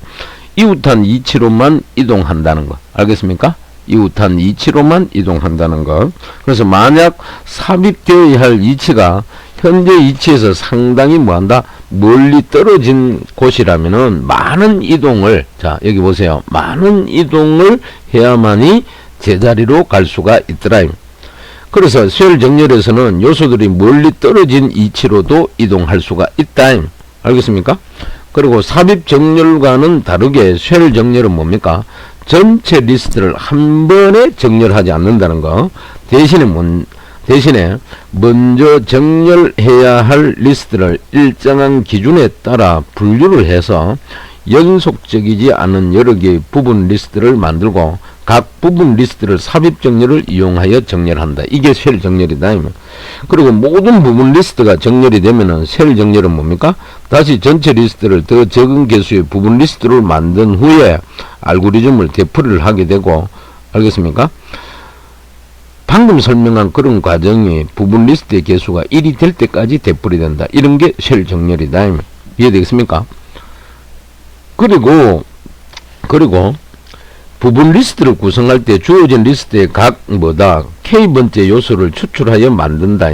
이웃한 이치로만 이동한다는 거. 알겠습니까? 이웃한 이치로만 이동한다는 것. 그래서 만약 삽입되어야 할 이치가 현재 이치에서 상당히 뭐한다? 멀리 떨어진 곳이라면은 많은 이동을, 자, 여기 보세요. 많은 이동을 해야만이 제자리로 갈 수가 있더라. 그래서 쉘 정렬에서는 요소들이 멀리 떨어진 이치로도 이동할 수가 있다. 알겠습니까? 그리고 삽입 정렬과는 다르게 쉘 정렬은 뭡니까? 전체 리스트를 한 번에 정렬하지 않는다는 거. 대신에 먼저 정렬해야 할 리스트를 일정한 기준에 따라 분류를 해서 연속적이지 않은 여러 개의 부분 리스트를 만들고 각 부분 리스트를 삽입 정렬을 이용하여 정렬한다. 이게 쉘 정렬이다. 그리고 모든 부분 리스트가 정렬이 되면은 쉘 정렬은 뭡니까? 다시 전체 리스트를 더 적은 개수의 부분 리스트를 만든 후에 알고리즘을 되풀이를 하게 되고, 알겠습니까? 방금 설명한 그런 과정이 부분 리스트의 개수가 1이 될 때까지 되풀이 된다. 이런 게 쉘 정렬이다. 이해되겠습니까? 그리고 부분 리스트를 구성할 때 주어진 리스트의 각 뭐다? K번째 요소를 추출하여 만든다.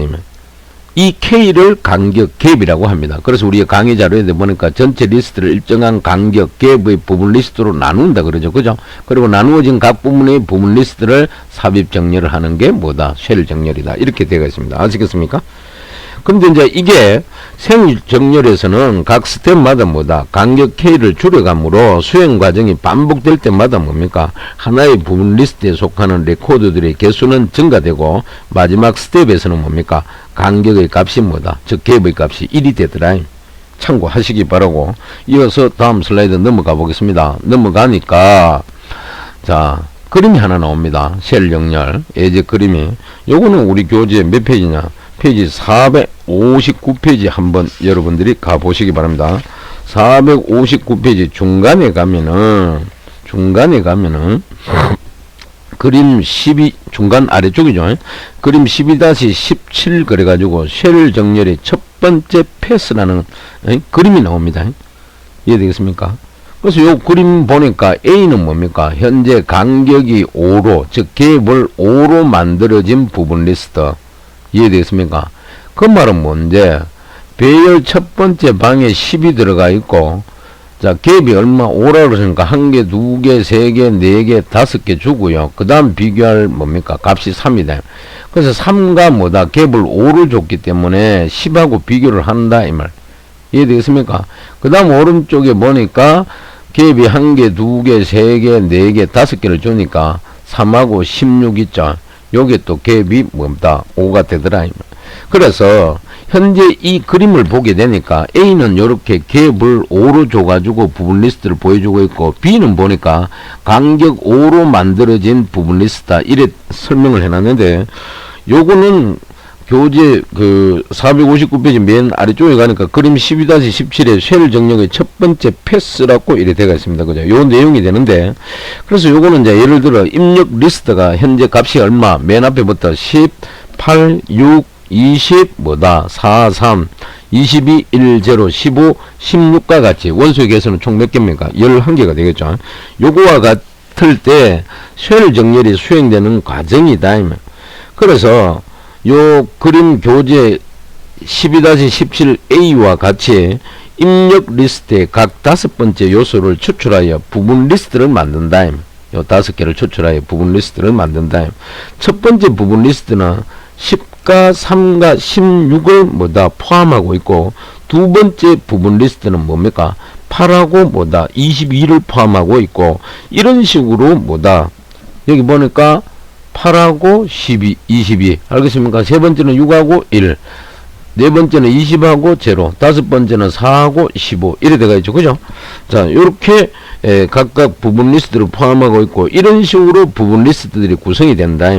이 K를 간격 갭이라고 합니다. 그래서 우리가 강의 자료에 보니까 전체 리스트를 일정한 간격 갭의 부분 리스트로 나눈다 그러죠. 그죠? 그리고 나누어진 각 부분의 부분 리스트를 삽입 정렬을 하는 게 뭐다? 쉘 정렬이다. 이렇게 되어 있습니다. 아시겠습니까? 근데 이제 이게 생 정렬에서는 각 스텝마다 뭐다? 간격 K를 줄여감으로 수행 과정이 반복될 때마다 뭡니까? 하나의 부분 리스트에 속하는 레코드들의 개수는 증가되고, 마지막 스텝에서는 뭡니까? 간격의 값이 뭐다? 즉 갭의 값이 1이 되더라. 참고하시기 바라고. 이어서 다음 슬라이드 넘어가 보겠습니다. 넘어가니까 자, 그림이 하나 나옵니다. 쉘 정렬 예제 그림이. 요거는 우리 교재 몇 페이지냐? 페이지 459페이지 한번 여러분들이 가보시기 바랍니다. 459페이지 중간에 가면은 그림 12 중간 아래쪽이죠. 그림 12-17 그래가지고 쉘 정렬의 첫 번째 패스라는 그림이 나옵니다. 이해되겠습니까? 그래서 요 그림 보니까 A는 뭡니까? 현재 간격이 5로, 즉 갭을 5로 만들어진 부분 리스트. 이해되겠습니까? 그 말은 뭔데? 배열 첫 번째 방에 10이 들어가 있고, 자, 갭이 얼마? 5라 그러니까 1개, 2개, 3개, 4개, 5개 주고요. 그 다음 비교할 뭡니까? 값이 3이다. 그래서 3가 뭐다? 갭을 5를 줬기 때문에 10하고 비교를 한다. 이 말. 이해되겠습니까? 그 다음 오른쪽에 보니까 갭이 1개, 2개, 3개, 4개, 5개를 주니까 3하고 16 있죠. 요게 또 갭이 뭐다? 5가 되더라. 그래서 현재 이 그림을 보게 되니까 A는 이렇게 갭을 5로 줘가지고 부분 리스트를 보여주고 있고, B는 보니까 간격 5로 만들어진 부분 리스트다. 이래 설명을 해놨는데, 요거는 교재 그 459페이지 맨 아래쪽에 가니까 그림 12-17에 쉘 정렬의 첫 번째 패스라고 이래 되어 있습니다. 그죠? 요 내용이 되는데, 그래서 요거는 이제 예를 들어 입력 리스트가 현재 값이 얼마? 맨 앞에부터 10, 8, 6, 20, 뭐다? 4, 3, 22, 1, 0, 15, 16과 같이 원소의 개수는 총 몇 개입니까? 11개가 되겠죠. 요거와 같을 때 쉘 정렬이 수행되는 과정이다. 그래서 요 그림 교재 12-17A와 같이 입력 리스트의 각 5번째 요소를 추출하여 부분 리스트를 만든다. 요 5개를 추출하여 부분 리스트를 만든다. 첫 번째 부분 리스트는 10과 3과 16을 뭐다 포함하고 있고, 두 번째 부분 리스트는 뭡니까? 8하고 뭐다 22를 포함하고 있고, 이런 식으로 뭐다 여기 보니까 8하고 12, 22 알겠습니까? 세 번째는 6하고 1, 네 번째는 20하고 0, 다섯 번째는 4하고 15 이래 돼가 있죠. 그죠? 자, 요렇게 각각 부분 리스트를 포함하고 있고, 이런 식으로 부분 리스트들이 구성이 된다.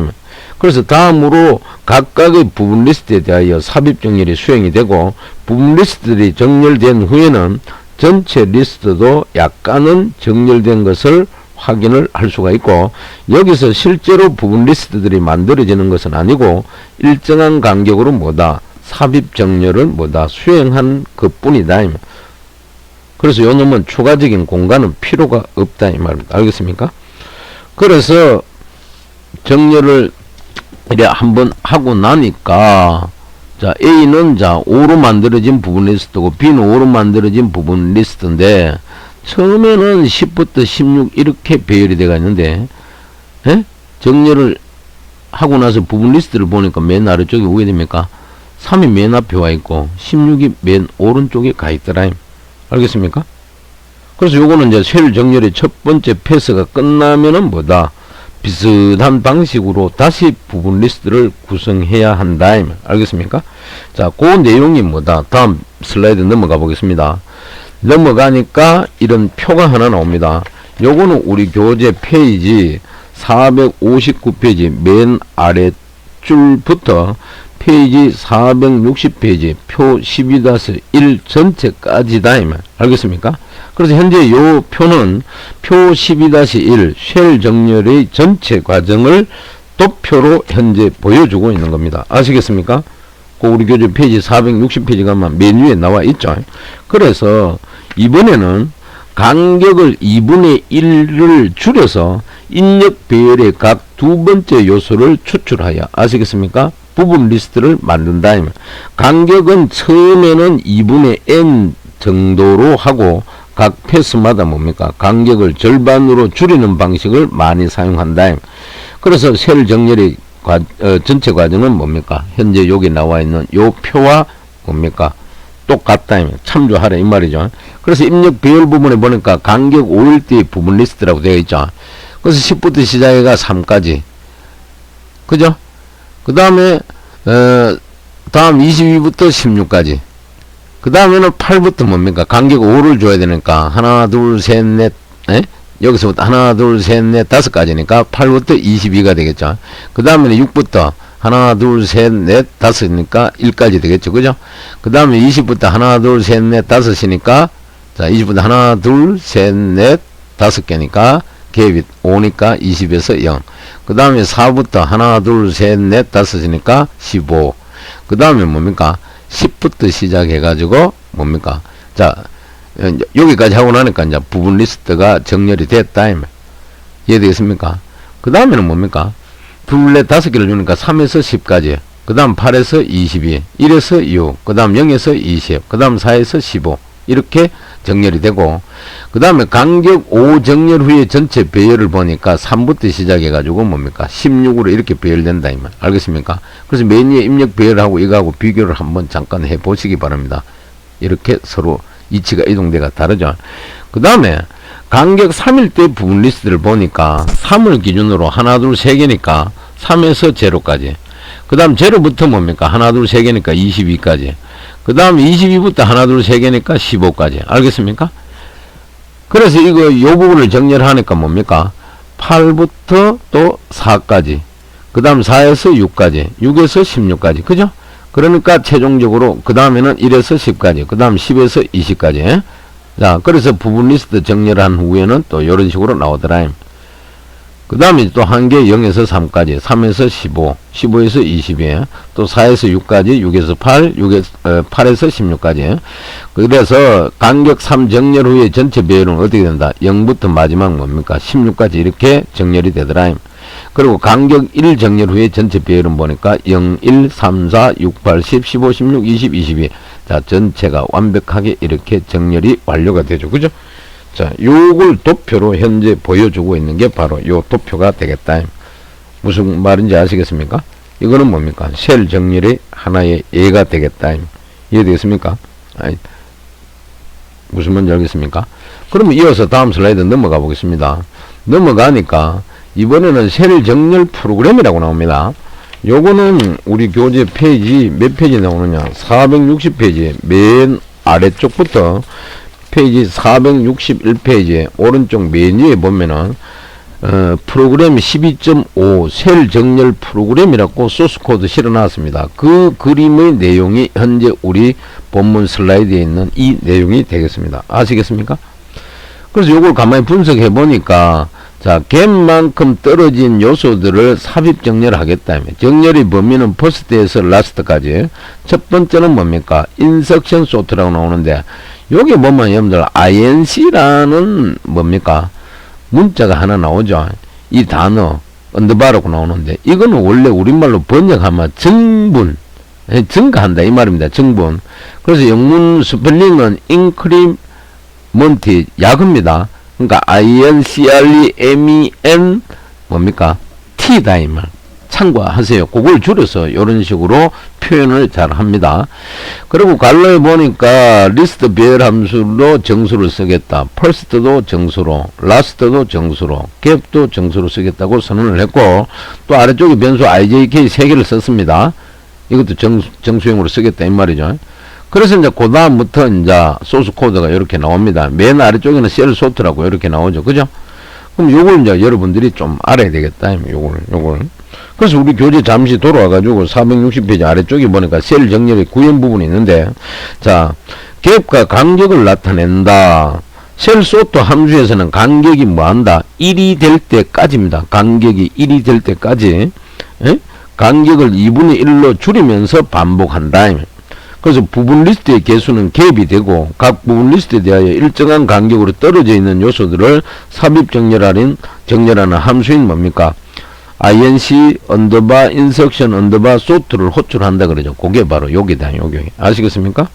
그래서 다음으로 각각의 부분 리스트에 대하여 삽입 정렬이 수행이 되고, 부분 리스트들이 정렬된 후에는 전체 리스트도 약간은 정렬된 것을 확인을 할 수가 있고, 여기서 실제로 부분 리스트들이 만들어지는 것은 아니고 일정한 간격으로 뭐다 삽입 정렬을 뭐다 수행한 것 뿐이다. 그래서 요 놈은 추가적인 공간은 필요가 없다 이 말입니다. 알겠습니까? 그래서 정렬을 이래 한번 하고 나니까, 자, A는 자 5로 만들어진 부분 리스트고 B는 5로 만들어진 부분 리스트인데, 처음에는 10부터 16 이렇게 배열이 되어 있는데, 정렬을 하고 나서 부분 리스트를 보니까 맨 아래쪽에 오게 됩니까? 3이 맨 앞에 와 있고 16이 맨 오른쪽에 가 있더라. 알겠습니까? 그래서 요거는 이제 쉘 정렬의 첫 번째 패스가 끝나면은 뭐다 비슷한 방식으로 다시 부분 리스트를 구성해야 한다. 알겠습니까? 자, 그 내용이 뭐다. 다음 슬라이드 넘어가 보겠습니다. 넘어가니까 이런 표가 하나 나옵니다. 요거는 우리 교재 페이지 459페이지 맨 아래줄부터 페이지 460페이지 표 12-1 전체까지다. 알겠습니까? 그래서 현재 요 표는 표 12-1 쉘 정렬의 전체 과정을 도표로 현재 보여주고 있는 겁니다. 아시겠습니까? 그 우리 교재 페이지 460페이지 가면 메뉴에 나와 있죠. 그래서 이번에는 간격을 2분의 1을 줄여서 입력 배열의 각 두 번째 요소를 추출하여, 아시겠습니까? 부분 리스트를 만든다. 간격은 처음에는 2분의 n 정도로 하고 각 패스마다 뭡니까? 간격을 절반으로 줄이는 방식을 많이 사용한다. 그래서 쉘 정렬의 전체 과정은 뭡니까? 현재 여기 나와 있는 요 표와 뭡니까? 똑같다. 참조하라 이 말이죠. 그래서 입력 배열 부분에 보니까 간격 5일대의 부분 리스트라고 되어 있죠. 그래서 10부터 시작해가 3까지. 그죠? 그 다음에 다음 22부터 16까지. 그 다음에는 8부터 뭡니까? 간격 5를 줘야 되니까 하나 둘 셋 넷 여기서부터 하나 둘 셋 넷 5까지니까 8부터 22가 되겠죠. 그 다음에는 6부터 하나 둘 셋 넷 5이니까 1까지 되겠죠. 그죠? 그 다음에 20부터 하나 둘 셋 넷 5이니까 자 20부터 하나 둘 셋 넷 5개니까 갭이 5니까 20에서 0. 그 다음에 4부터 하나 둘 셋 넷 5이니까 15. 그 다음에 뭡니까? 10부터 시작해 가지고 뭡니까? 자 여기까지 하고 나니까 이제 부분 리스트가 정렬이 됐다. 이해되겠습니까? 그 다음에는 뭡니까? 둘, 넷, 5개를 주니까 3에서 10까지. 그 다음 8에서 22, 1에서 6, 그 다음 0에서 20, 그 다음 4에서 15. 이렇게 정렬이 되고, 그 다음에 간격 5 정렬 후에 전체 배열을 보니까 3부터 시작해가지고 뭡니까? 16으로 이렇게 배열된다. 이 말. 알겠습니까? 그래서 메뉴에 입력 배열하고 이거하고 비교를 한번 잠깐 해 보시기 바랍니다. 이렇게 서로 위치가 이동대가 다르죠. 그 다음에 간격 3일 때 부분 리스트를 보니까 3을 기준으로 하나, 둘, 세 개니까 3에서 0까지. 그 다음 0부터 뭡니까? 하나, 둘, 세 개니까 22까지. 그 다음 22부터 하나, 둘, 세 개니까 15까지. 알겠습니까? 그래서 이거 요 부분을 정렬하니까 뭡니까? 8부터 또 4까지. 그 다음 4에서 6까지. 6에서 16까지. 그죠? 그러니까 최종적으로 그 다음에는 1에서 10까지. 그 다음 10에서 20까지. 자, 그래서 부분 리스트 정렬한 후에는 또 이런 식으로 나오더라. 그 다음에 또 한 개 0에서 3까지, 3에서 15, 15에서 22, 또 4에서 6까지, 6에서 8, 8에서 16까지. 그래서 간격 3 정렬 후에 전체 배열은 어떻게 된다? 0부터 마지막 뭡니까? 16까지 이렇게 정렬이 되더라. 그리고 간격 1 정렬 후에 전체 배열은 보니까 0, 1, 3, 4, 6, 8, 10, 15, 16, 20, 22. 자, 전체가 완벽하게 이렇게 정렬이 완료가 되죠. 그죠? 자, 요걸 도표로 현재 보여주고 있는 게 바로 요 도표가 되겠다. 무슨 말인지 아시겠습니까? 이거는 뭡니까? 셀 정렬의 하나의 예가 되겠다. 이해되겠습니까? 무슨 말인지 알겠습니까? 그러면 이어서 다음 슬라이드 넘어가 보겠습니다. 넘어가니까 이번에는 셀 정렬 프로그램이라고 나옵니다. 요거는 우리 교재 페이지 몇 페이지 나오느냐? 460페이지 맨 아래쪽부터 페이지 461페이지에 오른쪽 맨 위에 보면은 프로그램 12.5 셀 정렬 프로그램이라고 소스 코드 실어놨습니다. 그 그림의 내용이 현재 우리 본문 슬라이드에 있는 이 내용이 되겠습니다. 아시겠습니까? 그래서 요걸 가만히 분석해 보니까 자, 갭만큼 떨어진 요소들을 삽입 정렬하겠다. 정렬의 범위는 퍼스트에서 라스트까지. 첫 번째는 뭡니까? 인석션 소트라고 나오는데 여기 보면 여러분들 inc라는 뭡니까? 문자가 하나 나오죠. 이 단어 언더바라고 나오는데 이거는 원래 우리말로 번역하면 정분, 증가한다 이 말입니다. 정분. 그래서 영문 스펠링은 인크리먼트 약입니다. 그러니까 incremen 뭡니까? t다 이 말. 참고하세요. 그걸 줄여서 이런 식으로 표현을 잘 합니다. 그리고 갈로에 보니까 리스트 배열 함수로 정수를 쓰겠다. first도 정수로, last도 정수로, gap도 정수로 쓰겠다고 선언을 했고, 또 아래쪽에 변수 ijk 3개를 썼습니다. 이것도 정수형으로 쓰겠다 이 말이죠. 그래서 이제 그 다음부터 이제 소스 코드가 이렇게 나옵니다. 맨 아래쪽에는 셀 소트라고 이렇게 나오죠. 그죠? 그럼 요걸 이제 여러분들이 좀 알아야 되겠다. 요걸. 그래서 우리 교재 잠시 돌아와가지고 460페이지 아래쪽에 보니까 셀 정렬의 구현 부분이 있는데, 자, 갭과 간격을 나타낸다. 셀 소트 함수에서는 간격이 뭐한다? 1이 될 때까지입니다. 간격이 1이 될 때까지. 에? 간격을 2분의 1로 줄이면서 반복한다. 그래서 부분 리스트의 개수는 갭이 되고 각 부분 리스트에 대하여 일정한 간격으로 떨어져 있는 요소들을 삽입 정렬하는 함수인 뭡니까? inc 언더바 인석션 언더바 소트를 호출한다 그러죠. 그게 바로 여기다. 여기. 아시겠습니까?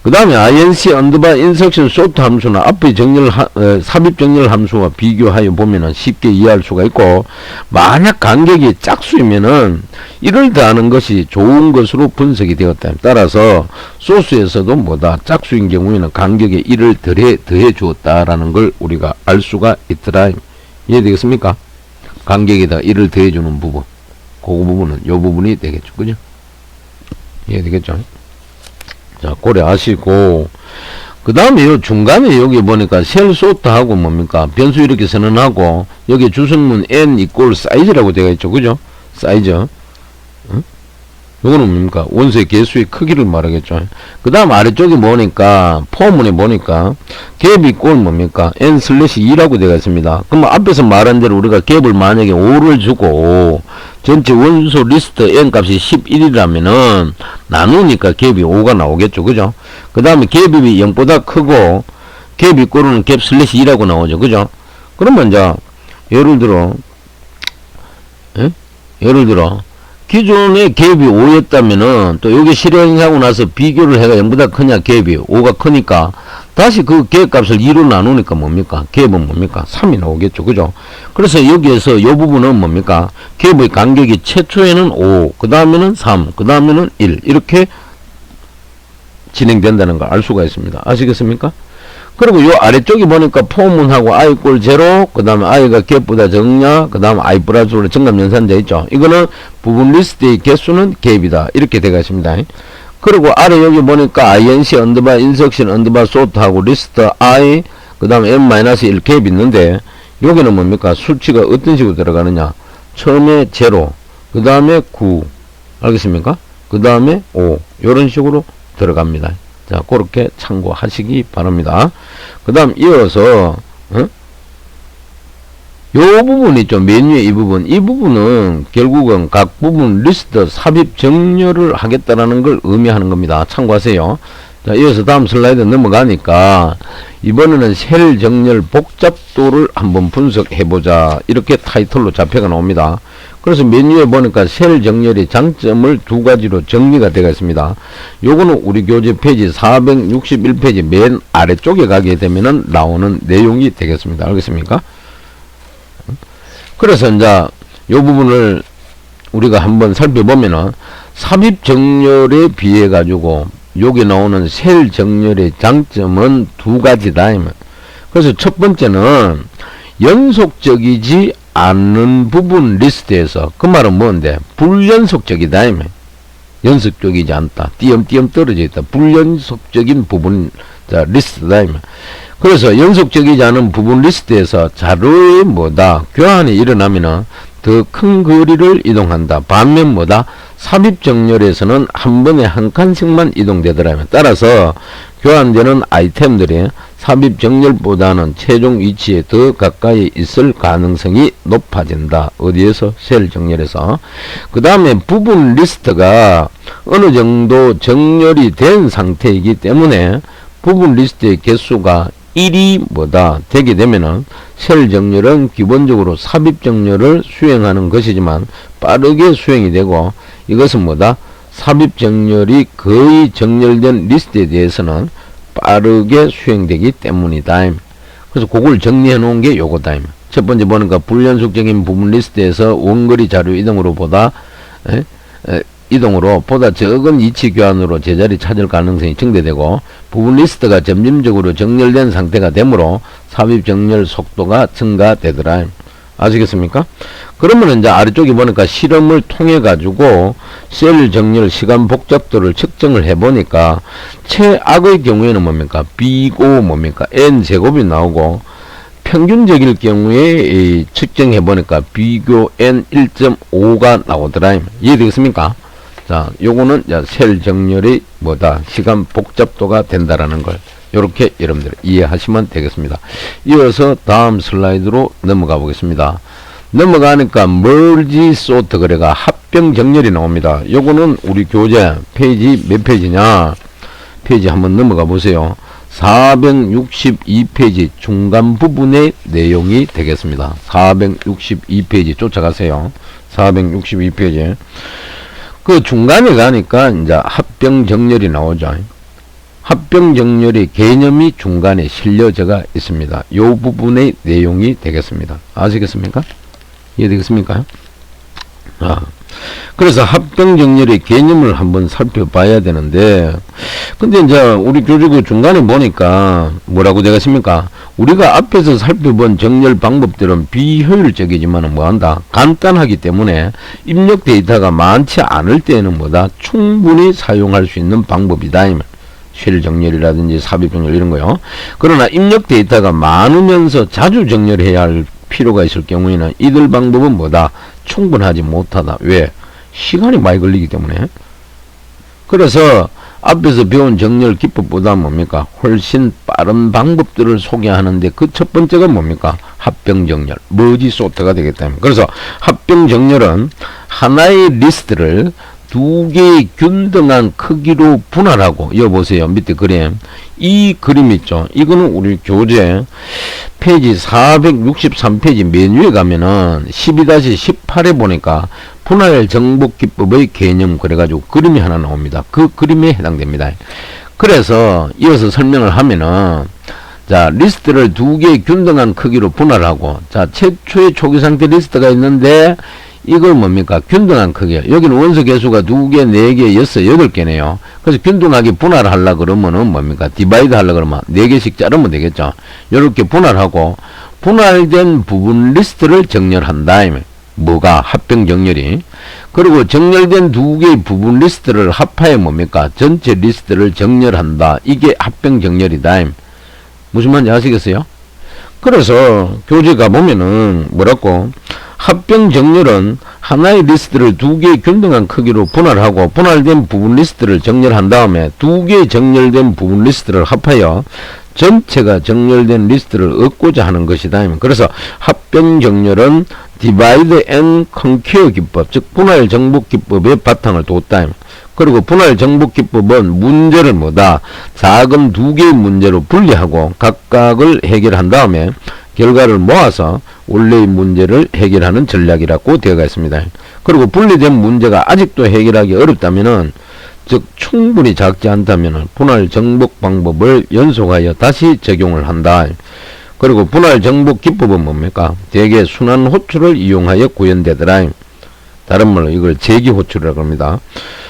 그 다음에 inc 언더바 인석션 소트 함수는 앞의 삽입 정렬 함수와 비교하여 보면은 쉽게 이해할 수가 있고, 만약 간격이 짝수이면은 1을 더하는 것이 좋은 것으로 분석이 되었다. 따라서 소스에서도 뭐다? 짝수인 경우에는 간격에 1을 더해 주었다라는 걸 우리가 알 수가 있더라. 이해되겠습니까? 간격에다 1을 더해 주는 부분. 그 부분은 요 부분이 되겠죠. 그죠? 이해되겠죠? 자, 고려하시고, 그 다음에 요 중간에 여기 보니까 셀 소트하고 뭡니까? 변수 이렇게 선언하고, 여기 주성문 n equal 사이즈라고 되어 있죠. 그죠? 사이즈. 응? 요거는 뭡니까? 원소의 개수의 크기를 말하겠죠. 그 다음 아래쪽에 보니까, 포문에 보니까, 갭 equal 뭡니까? n/2라고 되어 있습니다. 그럼 앞에서 말한 대로 우리가 갭을 만약에 5를 주고, 전체 원소 리스트 n 값이 11이라면은 나누니까 갭이 5가 나오겠죠. 그죠? 그 다음에 갭이 0보다 크고 갭 이꼬르는 갭/2라고 나오죠. 그죠? 그러면 이제 예를 들어 기존에 갭이 5였다면은 또 여기 실행하고 나서 비교를 해가 0보다 크냐 갭이 5가 크니까 다시 그 갭 값을 2로 나누니까 뭡니까? 갭은 뭡니까? 3이 나오겠죠. 그죠? 그래서 여기에서 이 부분은 뭡니까? 갭의 간격이 최초에는 5, 그 다음에는 3, 그 다음에는 1 이렇게 진행된다는 걸 알 수가 있습니다. 아시겠습니까? 그리고 요 아래쪽에 보니까 포문하고 i 꼴 0, 그 다음에 i가 갭보다 적냐, 그 다음에 i 플러스로 정답연산자 있죠. 이거는 부분 리스트의 개수는 갭이다. 이렇게 되어 있습니다. 그리고 아래 여기 보니까 inc 언더바 인석션 언더바 소트하고 리스트 i, 그 다음에 n-1 갭이 있는데, 여기는 뭡니까? 수치가 어떤 식으로 들어가느냐? 처음에 0, 그 다음에 9, 알겠습니까? 그 다음에 5, 요런 식으로 들어갑니다. 자, 그렇게 참고하시기 바랍니다. 그 다음 이어서, 요 부분 있죠. 메뉴의 이 부분은 결국은 각 부분 리스트 삽입 정렬을 하겠다라는 걸 의미하는 겁니다. 참고하세요. 자, 이어서 다음 슬라이드 넘어가니까 이번에는 셀 정렬 복잡도를 한번 분석해보자. 이렇게 타이틀로 잡혀가 나옵니다. 그래서 메뉴에 보니까 셀 정렬의 장점을 두 가지로 정리가 되어 있습니다. 요거는 우리 교재 페이지 461페이지 맨 아래쪽에 가게 되면은 나오는 내용이 되겠습니다. 알겠습니까? 그래서 이제 요 부분을 우리가 한번 살펴보면은 삽입 정렬에 비해 가지고 여기 나오는 셀 정렬의 장점은 두 가지다. 그래서 첫 번째는 연속적이지 않는 부분 리스트에서, 그 말은 뭔데? 불연속적이다. 연속적이지 않다. 띄엄띄엄 떨어져 있다. 불연속적인 부분 리스트다. 그래서 연속적이지 않은 부분 리스트에서 자료의 뭐다? 교환이 일어나면은 더 큰 거리를 이동한다. 반면 뭐다? 삽입 정렬에서는 한 번에 한 칸씩만 이동되더라면, 따라서 교환되는 아이템들이 삽입 정렬보다는 최종 위치에 더 가까이 있을 가능성이 높아진다. 어디에서? 셀 정렬에서. 그 다음에 부분 리스트가 어느 정도 정렬이 된 상태이기 때문에 부분 리스트의 개수가 1이 뭐다? 되게 되면은 셀 정렬은 기본적으로 삽입 정렬을 수행하는 것이지만 빠르게 수행이 되고, 이것은 뭐다? 삽입 정렬이 거의 정렬된 리스트에 대해서는 빠르게 수행되기 때문이다. 그래서 그걸 정리해 놓은 게 요거다. 첫 번째 보니까 불연속적인 부분 리스트에서 원거리 자료 이동으로 보다 적은 위치 교환으로 제자리 찾을 가능성이 증대되고, 부분 리스트가 점진적으로 정렬된 상태가 되므로 삽입 정렬 속도가 증가되더라. 아시겠습니까? 그러면 이제 아래쪽에 보니까 실험을 통해 가지고 셀 정렬 시간 복잡도를 측정을 해 보니까 최악의 경우에는 뭡니까? B고 뭡니까? N 제곱이 나오고, 평균적일 경우에 측정해 보니까 비교 N 1.5가 나오더라. 이해되겠습니까? 자, 요거는 셀 정렬이 뭐다? 시간 복잡도가 된다라는 걸 요렇게 여러분들 이해하시면 되겠습니다. 이어서 다음 슬라이드로 넘어가 보겠습니다. 넘어가니까 멀지 소트 거래가 합병 정렬이 나옵니다. 요거는 우리 교재 페이지 몇 페이지냐? 페이지 한번 넘어가 보세요. 462페이지 중간 부분의 내용이 되겠습니다. 462페이지 쫓아가세요. 462페이지. 그 중간에 가니까 이제 합병 정렬이 나오죠. 합병 정렬의 개념이 중간에 실려져가 있습니다. 요 부분의 내용이 되겠습니다. 아시겠습니까? 이해되겠습니까? 그래서 합병 정렬의 개념을 한번 살펴봐야 되는데, 근데 이제 우리 교재고 중간에 보니까 뭐라고 되겠습니까? 우리가 앞에서 살펴본 정렬 방법들은 비효율적이지만 뭐한다? 간단하기 때문에 입력 데이터가 많지 않을 때에는 뭐다? 충분히 사용할 수 있는 방법이다. 쉘 정렬이라든지 삽입 정렬 이런 거요. 그러나 입력 데이터가 많으면서 자주 정렬해야 할 필요가 있을 경우에는 이들 방법은 뭐다? 충분하지 못하다. 왜? 시간이 많이 걸리기 때문에. 그래서 앞에서 배운 정렬 기법보다 뭡니까? 훨씬 빠른 방법들을 소개하는데 그 첫 번째가 뭡니까? 합병 정렬, 머지 소트가 되겠다. 그래서 합병 정렬은 하나의 리스트를 두 개의 균등한 크기로 분할하고, 여보세요. 밑에 그림. 이 그림 있죠. 이거는 우리 교재 페이지 463페이지 메뉴에 가면은 12-18에 보니까 분할 정복 기법의 개념 그래가지고 그림이 하나 나옵니다. 그 그림에 해당됩니다. 그래서 이어서 설명을 하면은, 자, 리스트를 두 개의 균등한 크기로 분할하고, 자, 최초의 초기 상태 리스트가 있는데, 이걸 뭡니까? 균등한 크기예요. 여기는 원소 개수가 2개, 4개, 6, 8개네요. 그래서 균등하게 분할하려 그러면은 뭡니까? 디바이드 하려 그러면 4개씩 자르면 되겠죠. 이렇게 분할하고, 분할된 부분 리스트를 정렬한다. 뭐가? 합병 정렬이. 그리고 정렬된 2개의 부분 리스트를 합하여 뭡니까? 전체 리스트를 정렬한다. 이게 합병 정렬이다. 무슨 말인지 아시겠어요? 그래서 교재가 보면은 뭐라고? 합병 정렬은 하나의 리스트를 2개의 균등한 크기로 분할하고, 분할된 부분 리스트를 정렬한 다음에 2개의 정렬된 부분 리스트를 합하여 전체가 정렬된 리스트를 얻고자 하는 것이다. 그래서 합병 정렬은 divide and conquer 기법, 즉 분할 정복 기법의 바탕을 뒀다. 그리고 분할 정복 기법은 문제를 뭐다? 작은 두 개의 문제로 분리하고 각각을 해결한 다음에 결과를 모아서 원래의 문제를 해결하는 전략이라고 되어가 있습니다. 그리고 분리된 문제가 아직도 해결하기 어렵다면은, 즉 충분히 작지 않다면 분할 정복 방법을 연속하여 다시 적용을 한다. 그리고 분할 정복 기법은 뭡니까? 대개 순환 호출을 이용하여 구현되더라. 다른 말로 이걸 재기 호출이라고 합니다.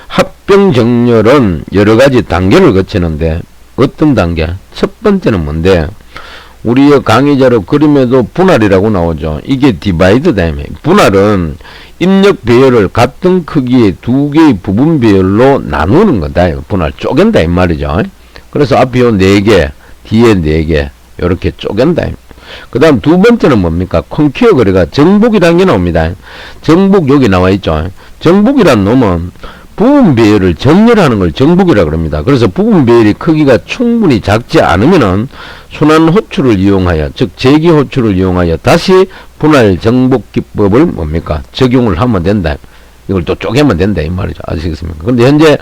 합병 정렬은 여러 가지 단계를 거치는데, 어떤 단계? 첫 번째는 뭔데? 우리의 강의자료 그림에도 분할이라고 나오죠. 이게 디바이드다. 분할은 입력 배열을 같은 크기의 두 개의 부분 배열로 나누는 거다. 분할 쪼갠다 이 말이죠. 그래서 앞에 요 4개, 뒤에 4개 이렇게 쪼갠다. 그 다음 두 번째는 뭡니까? 컨퀴어 거래가 정복이라는 게 나옵니다. 정복 여기 나와 있죠. 정복이란 놈은 부분 배열을 정렬하는 걸 정복이라고 합니다. 그래서 부분 배열의 크기가 충분히 작지 않으면은 순환 호출을 이용하여, 즉 재기 호출을 이용하여 다시 분할 정복 기법을 뭡니까? 적용을 하면 된다. 이걸 또 쪼개면 된다 이 말이죠. 아시겠습니까? 근데 현재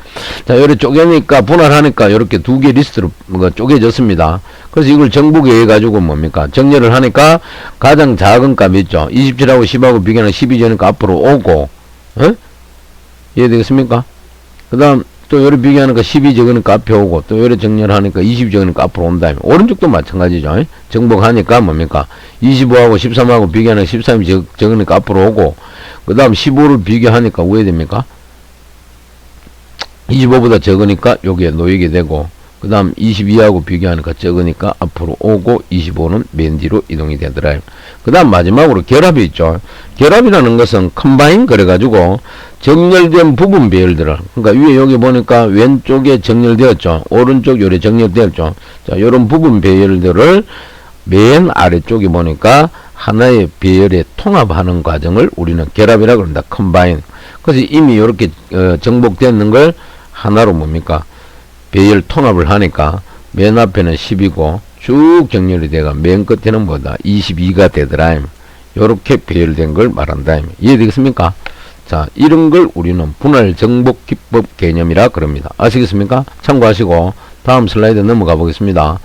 자 이렇게 쪼개니까 분할하니까 이렇게 두 개 리스트로 쪼개졌습니다. 그래서 이걸 정복에 해 가지고 뭡니까? 정렬을 하니까 가장 작은 값 있죠. 27하고 10하고 비교하는 12 되니까 앞으로 오고, 에? 이해되겠습니까? 그 다음 또 요래 비교하니까 12 적으니까 앞에 오고, 또 요래 정렬하니까 20 적으니까 앞으로 온다. 오른쪽도 마찬가지죠. 정복하니까 뭡니까? 25하고 13하고 비교하니까 13이 적으니까 앞으로 오고, 그 다음 15를 비교하니까 왜 됩니까? 25보다 적으니까 여기에 놓이게 되고, 그 다음 22하고 비교하니까 적으니까 앞으로 오고, 25는 맨 뒤로 이동이 되더라. 그 다음 마지막으로 결합이 있죠. 결합이라는 것은 컴바인 그래가지고 정렬된 부분 배열들을, 그러니까 위에 여기 보니까 왼쪽에 정렬되었죠. 오른쪽 요래 정렬되었죠. 자, 요런 부분 배열들을 맨 아래쪽에 보니까 하나의 배열에 통합하는 과정을 우리는 결합이라고 합니다. 컴바인. 그래서 이미 이렇게 정복되는 걸 하나로 뭡니까? 배열 통합을 하니까 맨 앞에는 10이고 쭉 정렬이 돼가 맨 끝에는 뭐다? 22가 되더라. 요렇게 배열된 걸 말한다. 이해되겠습니까? 자, 이런 걸 우리는 분할 정복 기법 개념이라 그럽니다. 아시겠습니까? 참고하시고 다음 슬라이드 넘어가 보겠습니다.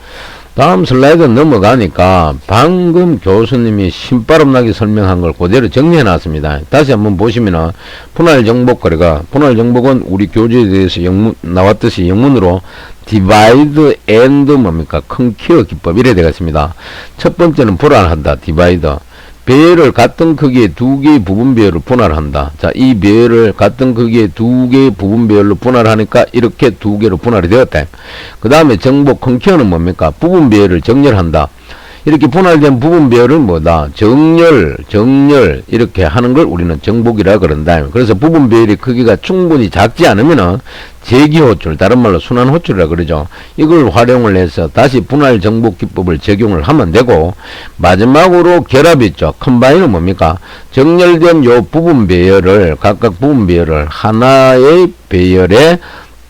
다음 슬라이드 넘어가니까 방금 교수님이 신바람나게 설명한 걸 그대로 정리해 놨습니다. 다시 한번 보시면은 분할 정복 거래가, 분할 정복은 우리 교재에 대해서 나왔듯이 영문으로 divide and 뭡니까? conquer 기법 이래 되겠습니다. 첫 번째는 분할한다. divide. 배열을 같은 크기의 두 개의 부분 배열을 분할한다. 자, 이 배열을 같은 크기의 두 개의 부분 배열로 분할하니까 이렇게 두 개로 분할이 되었다. 그 다음에 정복 컨퀴어는 뭡니까? 부분 배열을 정렬한다. 이렇게 분할된 부분 배열은 뭐다? 정렬 이렇게 하는 걸 우리는 정복이라 그런다. 그래서 부분 배열의 크기가 충분히 작지 않으면은 재기 호출, 다른 말로 순환 호출이라 그러죠. 이걸 활용을 해서 다시 분할 정복 기법을 적용을 하면 되고, 마지막으로 결합이 있죠. 컴바인은 뭡니까? 정렬된 요 부분 배열을, 각각 부분 배열을 하나의 배열에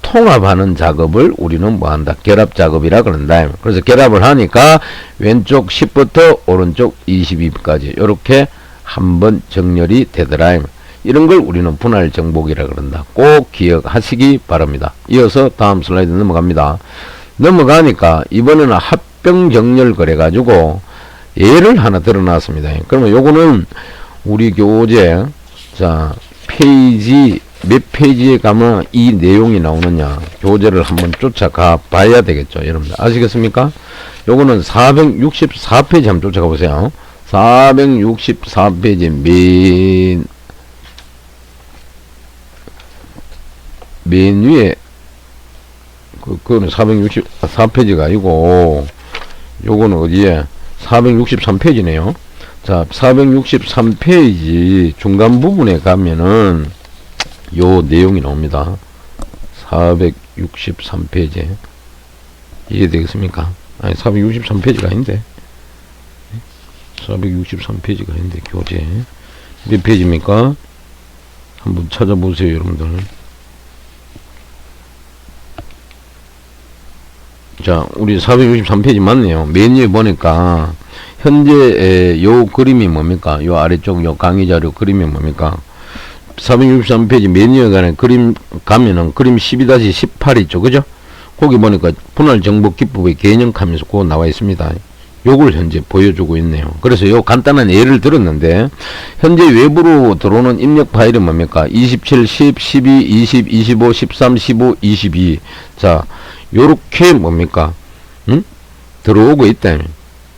통합하는 작업을 우리는 뭐한다? 결합 작업이라 그런다. 그래서 결합을 하니까 왼쪽 10부터 오른쪽 22까지 이렇게 한번 정렬이 되더라. 이런 걸 우리는 분할 정복이라 그런다. 꼭 기억하시기 바랍니다. 이어서 다음 슬라이드 넘어갑니다. 넘어가니까 이번에는 합병 정렬 그래 가지고 예를 하나 들어놨습니다. 그러면 요거는 우리 교재 자 페이지 몇 페이지에 가면 이 내용이 나오느냐, 교재를 한번 쫓아가 봐야 되겠죠. 여러분들 아시겠습니까? 요거는 464페이지 한번 쫓아가 보세요. 464페이지 맨 위에 그거는 464페이지가 아니고 요거는 어디에 463페이지네요. 자, 463페이지 중간 부분에 가면은 요 내용이 나옵니다. 463페이지 이해되겠습니까? 아니 463페이지가 아닌데 463페이지가 아닌데 교재 몇 페이지입니까? 한번 찾아보세요 여러분들. 자, 우리 463페이지 맞네요. 메뉴에 보니까 현재 요 그림이 뭡니까? 요 아래쪽 요 강의 자료 그림이 뭡니까? 463페이지 메뉴에 관한 그림 가면은 그림 12-18 있죠. 그죠? 거기 보니까 분할 정보 기법의 개념 하면서 그거 나와 있습니다. 요걸 현재 보여주고 있네요. 그래서 요 간단한 예를 들었는데, 현재 외부로 들어오는 입력 파일은 뭡니까? 27, 10, 12, 20, 25, 13, 15, 22. 자, 요렇게 뭡니까? 들어오고 있다.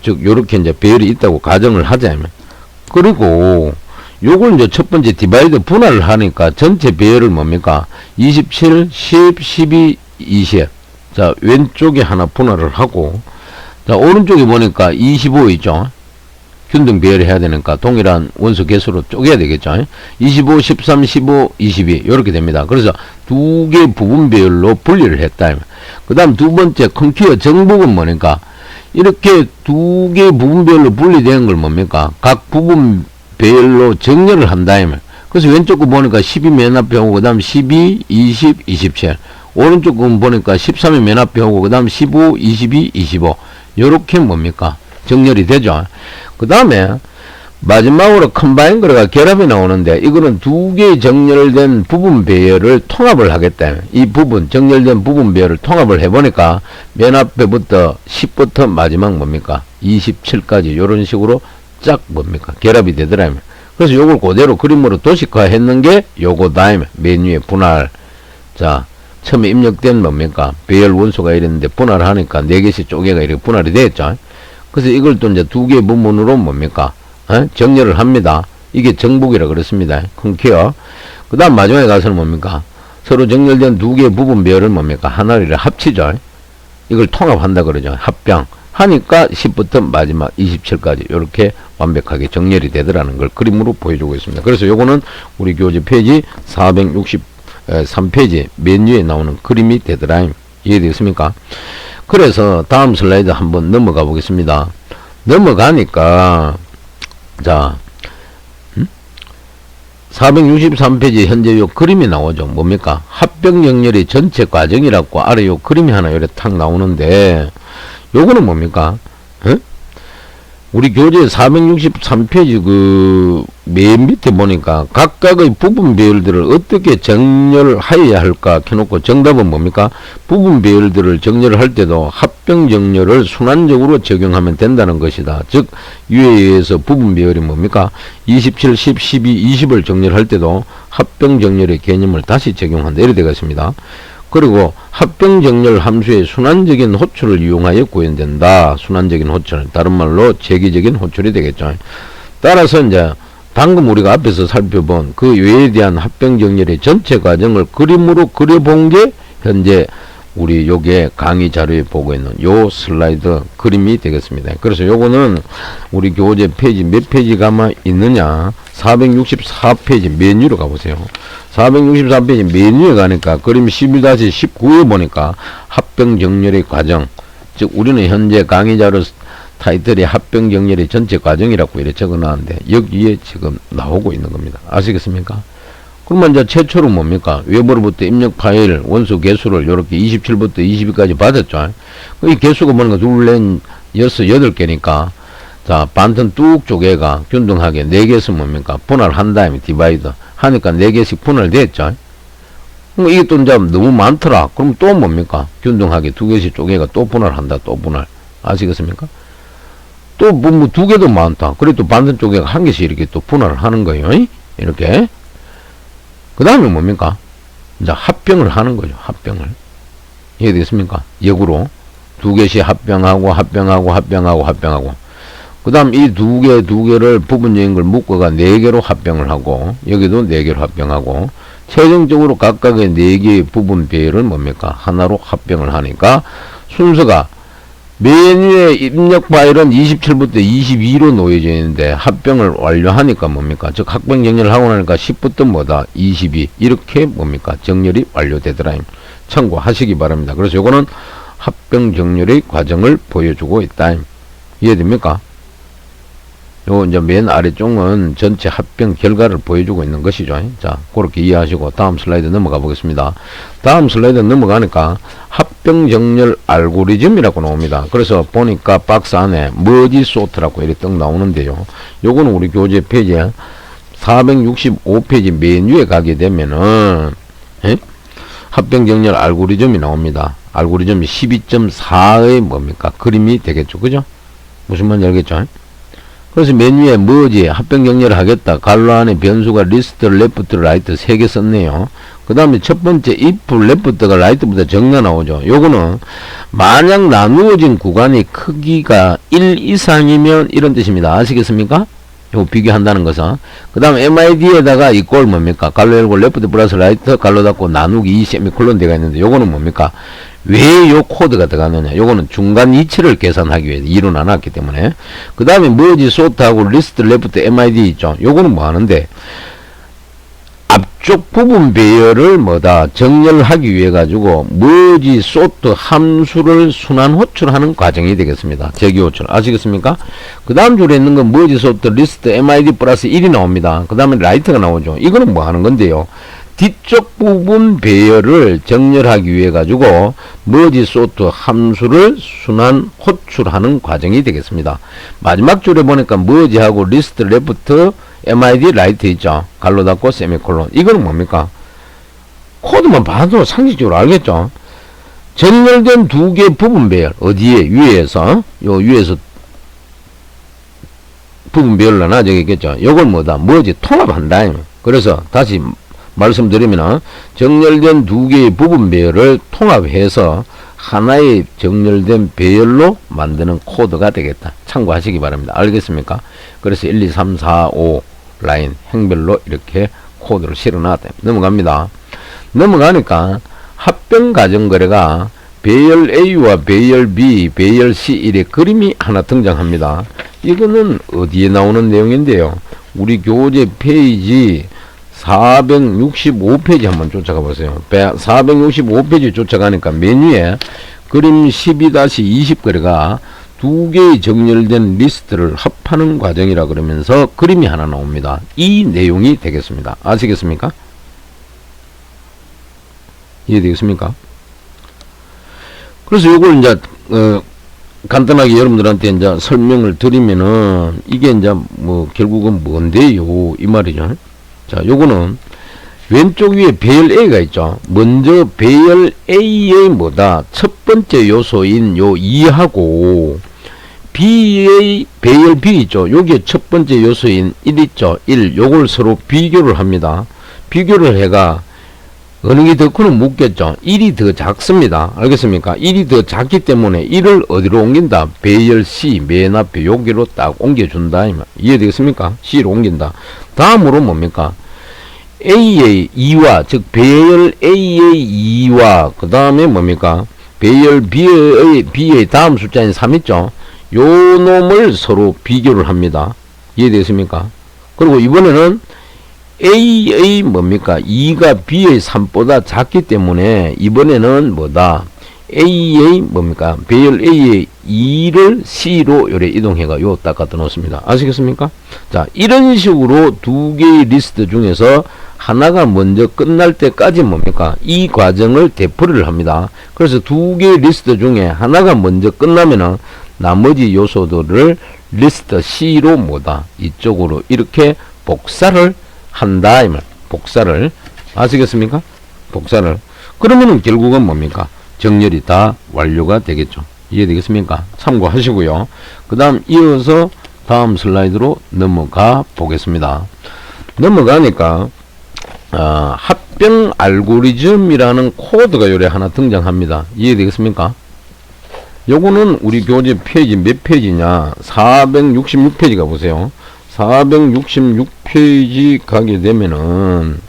즉, 요렇게 이제 배열이 있다고 가정을 하자면. 그리고 요걸 이제 첫 번째 디바이드 분할을 하니까 전체 배열을 뭡니까? 27, 10, 12, 20. 자, 왼쪽에 하나 분할을 하고, 자, 오른쪽에 보니까 25 있죠? 균등 배열해야 되니까 동일한 원소 개수로 쪼개야 되겠죠? 25, 13, 15, 22. 요렇게 됩니다. 그래서 두 개 부분 배열로 분리를 했다. 그 다음 두 번째 컴퓨터 정복은 뭐니까? 이렇게 두 개 부분 배열로 분리된 걸 뭡니까? 각 부분 배열로 정렬을 한다. 그래서 왼쪽 거 보니까 12 맨 앞에 오고, 그 다음 12, 20, 27. 오른쪽 거 보니까 13이 맨 앞에 오고, 그 다음 15, 22, 25. 요렇게 뭡니까? 정렬이 되죠. 그 다음에 마지막으로 컴바인 거래가 결합이 나오는데, 이거는 두 개의 정렬된 부분 배열을 통합을 하겠다. 이 부분 정렬된 부분 배열을 통합을 해보니까 맨 앞에부터 10부터 마지막 뭡니까? 27까지 요런 식으로 쫙 뭡니까? 결합이 되더라. 그래서 요걸 그대로 그림으로 도식화 했는 게 요거 다음에 메뉴의 분할. 자, 처음에 입력된 뭡니까? 배열 원소가 이랬는데 분할하니까 4개씩 쪼개가 이렇게 분할이 되었죠. 그래서 이걸 또 이제 두 개의 부분으로 뭡니까? 정렬을 합니다. 이게 정복이라 그랬습니다. 컴케어. 그 다음 마지막에 가서는 뭡니까? 서로 정렬된 두 개의 부분 배열을 뭡니까? 하나를 합치죠. 이걸 통합한다 그러죠. 합병. 하니까 10부터 마지막 27까지 이렇게 완벽하게 정렬이 되더라는 걸 그림으로 보여주고 있습니다. 그래서 요거는 우리 교재 페이지 463페이지 메뉴에 나오는 그림이 되더라. 이해되겠습니까? 그래서 다음 슬라이드 한번 넘어가 보겠습니다. 넘어가니까 자 463페이지 현재 요 그림이 나오죠. 뭡니까? 합병 정렬의 전체 과정이라고 아래 요 그림이 하나 요래 탁 나오는데, 요거는 뭡니까? 우리 교재 463페이지 그 맨 밑에 보니까 각각의 부분 배열들을 어떻게 정렬하여야 할까 켜놓고, 정답은 뭡니까? 부분 배열들을 정렬을 할 때도 합병 정렬을 순환적으로 적용하면 된다는 것이다. 즉 이에 의해서 부분 배열이 뭡니까? 27, 10, 12, 20을 정렬할 때도 합병 정렬의 개념을 다시 적용한다. 이렇게 되겠습니다. 그리고 합병 정렬 함수의 순환적인 호출을 이용하여 구현된다. 순환적인 호출. 다른 말로 재기적인 호출이 되겠죠. 따라서 이제 방금 우리가 앞에서 살펴본 그 외에 대한 합병 정렬의 전체 과정을 그림으로 그려본 게 현재 우리 요게 강의 자료에 보고 있는 요 슬라이드 그림이 되겠습니다. 그래서 요거는 우리 교재 페이지 몇 페이지 가만 있느냐? 464페이지 메뉴로 가보세요. 464페이지 메뉴에 가니까 그림 11-19에 보니까 합병 정렬의 과정, 즉 우리는 현재 강의 자료 타이틀이 합병 정렬의 전체 과정이라고 이렇게 적어놨는데 여기에 지금 나오고 있는 겁니다. 아시겠습니까? 그러면 이제 최초로 뭡니까? 외부로부터 입력 파일 원소 개수를 이렇게 27부터 22까지 받았죠. 이 개수가 보니까 둘, 넷, 여섯, 여덟 개니까 자, 반턴 뚝 쪼개가 균등하게 4개에서 뭡니까? 분할한 다음에 디바이더 하니까 4개씩 분할됐죠. 그럼 이게 또 이제 너무 많더라. 그럼 또 뭡니까? 균등하게 2개씩 쪼개가 또 분할한다. 또 분할. 아시겠습니까? 또 뭐 2개도 많다. 그래도 반턴 쪼개가 1개씩 이렇게 또 분할을 하는 거예요. 이렇게. 그 다음에 뭡니까? 이제 합병을 하는 거죠. 합병을. 이해됐습니까? 역으로 2개씩 합병하고 그 다음 이 두 개를 부분적인 걸 묶어가 4개로 합병을 하고, 여기도 4개로 합병하고, 최종적으로 각각의 4개의 부분 배열을 뭡니까? 하나로 합병을 하니까 순서가 메뉴의 입력 파일은 27부터 22로 놓여져 있는데 합병을 완료하니까 뭡니까? 즉 합병 정렬을 하고 나니까 10부터 뭐다? 22 이렇게 뭡니까? 정렬이 완료되더라. 참고하시기 바랍니다. 그래서 요거는 합병 정렬의 과정을 보여주고 있다. 이해됩니까? 요 이제 맨 아래쪽은 전체 합병 결과를 보여주고 있는 것이죠. 자, 그렇게 이해하시고 다음 슬라이드 넘어가 보겠습니다. 다음 슬라이드 넘어가니까 합병 정렬 알고리즘이라고 나옵니다. 그래서 보니까 박스 안에 머지 소트라고 이렇게 떡 나오는데요. 요거는 우리 교재 페이지에 465페이지 맨 위에 가게 되면은 합병 정렬 알고리즘이 나옵니다. 알고리즘이 12.4의 뭡니까? 그림이 되겠죠. 그죠? 무슨 말인지 알겠죠? 그래서 맨 위에 뭐지? 합병 정렬을 하겠다. 갈로 안에 변수가 리스트, 레프트, 라이트 3개 썼네요. 그 다음에 첫 번째 if, 레프트가 라이트보다 적나 나오죠. 요거는 만약 나누어진 구간의 크기가 1 이상이면 이런 뜻입니다. 아시겠습니까? 요 비교한다는 것은. 그 다음 MID에다가 이꼴 뭡니까? 갈로 열고 레프트 플러스 라이트 갈로 닫고 나누기 2 세미콜론 되가 있는데 요거는 뭡니까? 왜 요 코드가 들어가느냐? 요거는 중간 이치를 계산하기 위해서 2로 나눴기 때문에. 그 다음에 머지 소트하고 리스트 레프트 MID 있죠. 요거는 뭐 하는데 앞쪽 부분 배열을 뭐다 정렬하기 위해 가지고 머지 소트 함수를 순환 호출하는 과정이 되겠습니다. 제기 호출 아시겠습니까? 그 다음 줄에 있는 건 머지 소트 리스트 MID 플러스 1이 나옵니다. 그 다음에 라이트가 나오죠. 이거는 뭐 하는 건데요? 뒤쪽 부분 배열을 정렬하기 위해 가지고 머지 소트 함수를 순환 호출하는 과정이 되겠습니다. 마지막 줄에 보니까 머지하고 리스트 레프트 MID 라이트 있죠. 갈로 닫고 세미콜론. 이거는 뭡니까? 코드만 봐도 상식적으로 알겠죠? 정렬된 두 개 부분 배열 어디에? 위에서 요 위에서 부분 배열로 나눠지겠죠. 요걸 뭐다? 머지 통합한다. 그래서 다시 말씀드리면 정렬된 두 개의 부분 배열을 통합해서 하나의 정렬된 배열로 만드는 코드가 되겠다. 참고하시기 바랍니다. 알겠습니까? 그래서 1, 2, 3, 4, 5 라인 행별로 이렇게 코드를 실어놨다. 넘어갑니다. 넘어가니까 합병 가정거래가 배열 A와 배열 B, 배열 C1의 그림이 하나 등장합니다. 이거는 어디에 나오는 내용인데요. 우리 교재 페이지 465페이지 한번 쫓아가 보세요. 465페이지 쫓아가니까 맨 위에 그림 12-20 거래가 두 개의 정렬된 리스트를 합하는 과정이라 그러면서 그림이 하나 나옵니다. 이 내용이 되겠습니다. 아시겠습니까? 이해되겠습니까? 그래서 요걸 이제 간단하게 여러분들한테 이제 설명을 드리면은 이게 이제 뭐 결국은 뭔데요? 이 말이죠. 자, 요거는 왼쪽 위에 배열 A가 있죠. 먼저 배열 A의 뭐다? 첫 번째 요소인 요 2하고 B의 배열 B 있죠. 여기에 첫 번째 요소인 1 있죠. 1. 요걸 서로 비교를 합니다. 비교를 해가 어느 게 더 크는 묻겠죠. 1이 더 작습니다. 알겠습니까? 1이 더 작기 때문에 1을 어디로 옮긴다? 배열 C 맨 앞에 여기로 딱 옮겨준다. 이해되겠습니까? C로 옮긴다. 다음으로 뭡니까? A의 2와 즉 배열 A의 2와 그 다음에 뭡니까? 배열 B의 다음 숫자인 3 있죠. 요 놈을 서로 비교를 합니다. 이해되겠습니까? 그리고 이번에는 A의 뭡니까? 2가 B의 3보다 작기 때문에 이번에는 뭐다? A의 뭡니까? 배열 A의 2를 C로 요래 이동해가 요 딱 갖다 놓습니다. 아시겠습니까? 자, 이런 식으로 두 개의 리스트 중에서 하나가 먼저 끝날 때까지 뭡니까? 이 과정을 되풀이를 합니다. 그래서 두 개의 리스트 중에 하나가 먼저 끝나면은 나머지 요소들을 리스트 C로 뭐다? 이쪽으로 이렇게 복사를 한다. 이 말. 복사를. 아시겠습니까? 복사를. 그러면은 결국은 뭡니까? 정렬이 다 완료가 되겠죠. 이해되겠습니까? 참고하시고요. 그 다음 이어서 다음 슬라이드로 넘어가 보겠습니다. 넘어가니까 합병 알고리즘이라는 코드가 요래 하나 등장합니다. 이해되겠습니까? 요거는 우리 교재 페이지 몇 페이지냐? 466페이지 가보세요. 466페이지 가게 되면은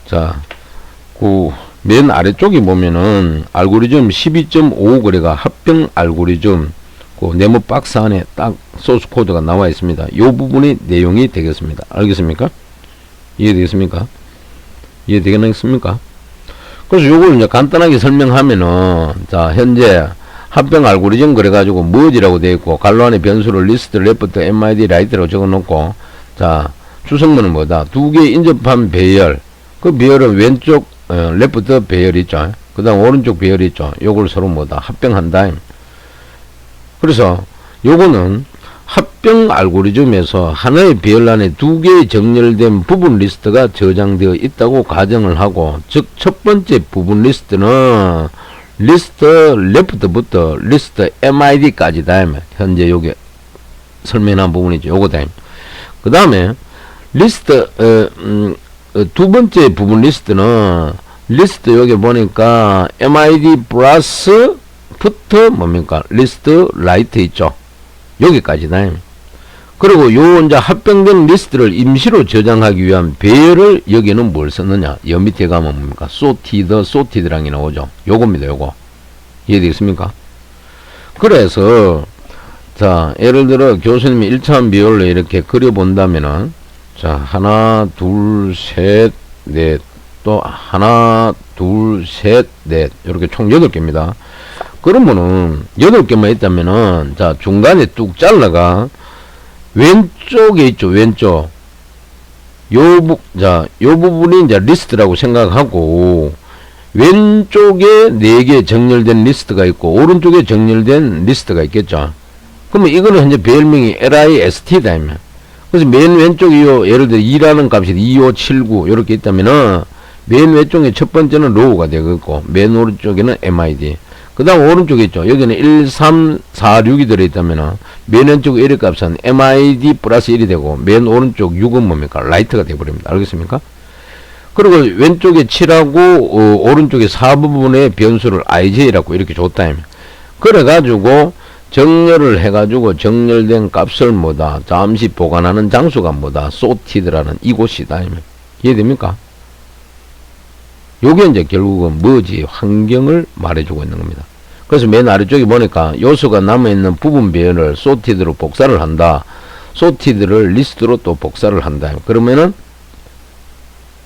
자, 그 맨 아래쪽에 보면은 알고리즘 12.5 거래가 합병 알고리즘 그 네모 박스 안에 딱 소스 코드가 나와 있습니다. 이 부분이 내용이 되겠습니다. 알겠습니까? 이해되겠습니까? 이해되겠습니까? 그래서 요걸 이제 간단하게 설명하면은 자, 현재 합병 알고리즘 그래가지고 머지라고 되어 있고 갈로 안에 변수를 리스트, 레프트, MID, 라이트라고 적어놓고 자 주성문은 뭐다? 두 개 인접한 배열. 그 배열은 왼쪽 레프트 배열 있죠. 그 다음 오른쪽 배열 있죠. 요걸 서로 뭐다? 합병한다. 그래서 요거는 합병 알고리즘에서 하나의 배열 안에 두 개의 정렬된 부분 리스트가 저장되어 있다고 가정을 하고, 즉 첫 번째 부분 리스트는 리스트 레프트부터 리스트 MID까지다. 현재 요게 설명한 부분이죠. 요거다. 그 다음에 리스트 두 번째 부분 리스트는 리스트 여기 보니까 MID 플러스부터 뭡니까? 리스트 라이트 있죠. 여기까지다. 그리고 요 이제 합병된 리스트를 임시로 저장하기 위한 배열을 여기는 뭘 썼느냐? 여 밑에 가면 뭡니까? sorted랑이 나오죠. 요겁니다. 요거. 이해되겠습니까? 그래서 자 예를 들어 교수님이 1차원 배열로 이렇게 그려본다면은 자 하나 둘 셋 넷 또 하나 둘 셋 넷 이렇게 총 8개입니다. 그러면은 8개만 있다면은 자 중간에 뚝 잘라가 왼쪽에 있죠. 왼쪽 요 부분이 이제 리스트라고 생각하고 왼쪽에 4개 정렬된 리스트가 있고 오른쪽에 정렬된 리스트가 있겠죠. 그러면 이거는 현재 배열명이 LIST다. 그래서 맨 왼쪽이 예를 들어 2라는 값이 2579 이렇게 있다면은 맨 왼쪽에 첫 번째는 로우가 되겠고 맨 오른쪽에는 MID. 그 다음 오른쪽에 있죠. 여기는 1346이 들어있다면은 맨 왼쪽 1의 값은 MID 플러스 1이 되고 맨 오른쪽 6은 뭡니까? 라이트가 되어버립니다. 알겠습니까? 그리고 왼쪽에 7하고 오른쪽에 4 부분의 변수를 IJ라고 이렇게 줬다. 그래가지고 정렬을 해가지고 정렬된 값을 뭐다? 잠시 보관하는 장소가 뭐다? sorted라는 이곳이다. 이해됩니까? 요게 이제 결국은 뭐지? 환경을 말해주고 있는 겁니다. 그래서 맨 아래쪽에 보니까 요소가 남아있는 부분 배열을 sorted로 복사를 한다. sorted를 리스트로 또 복사를 한다. 그러면은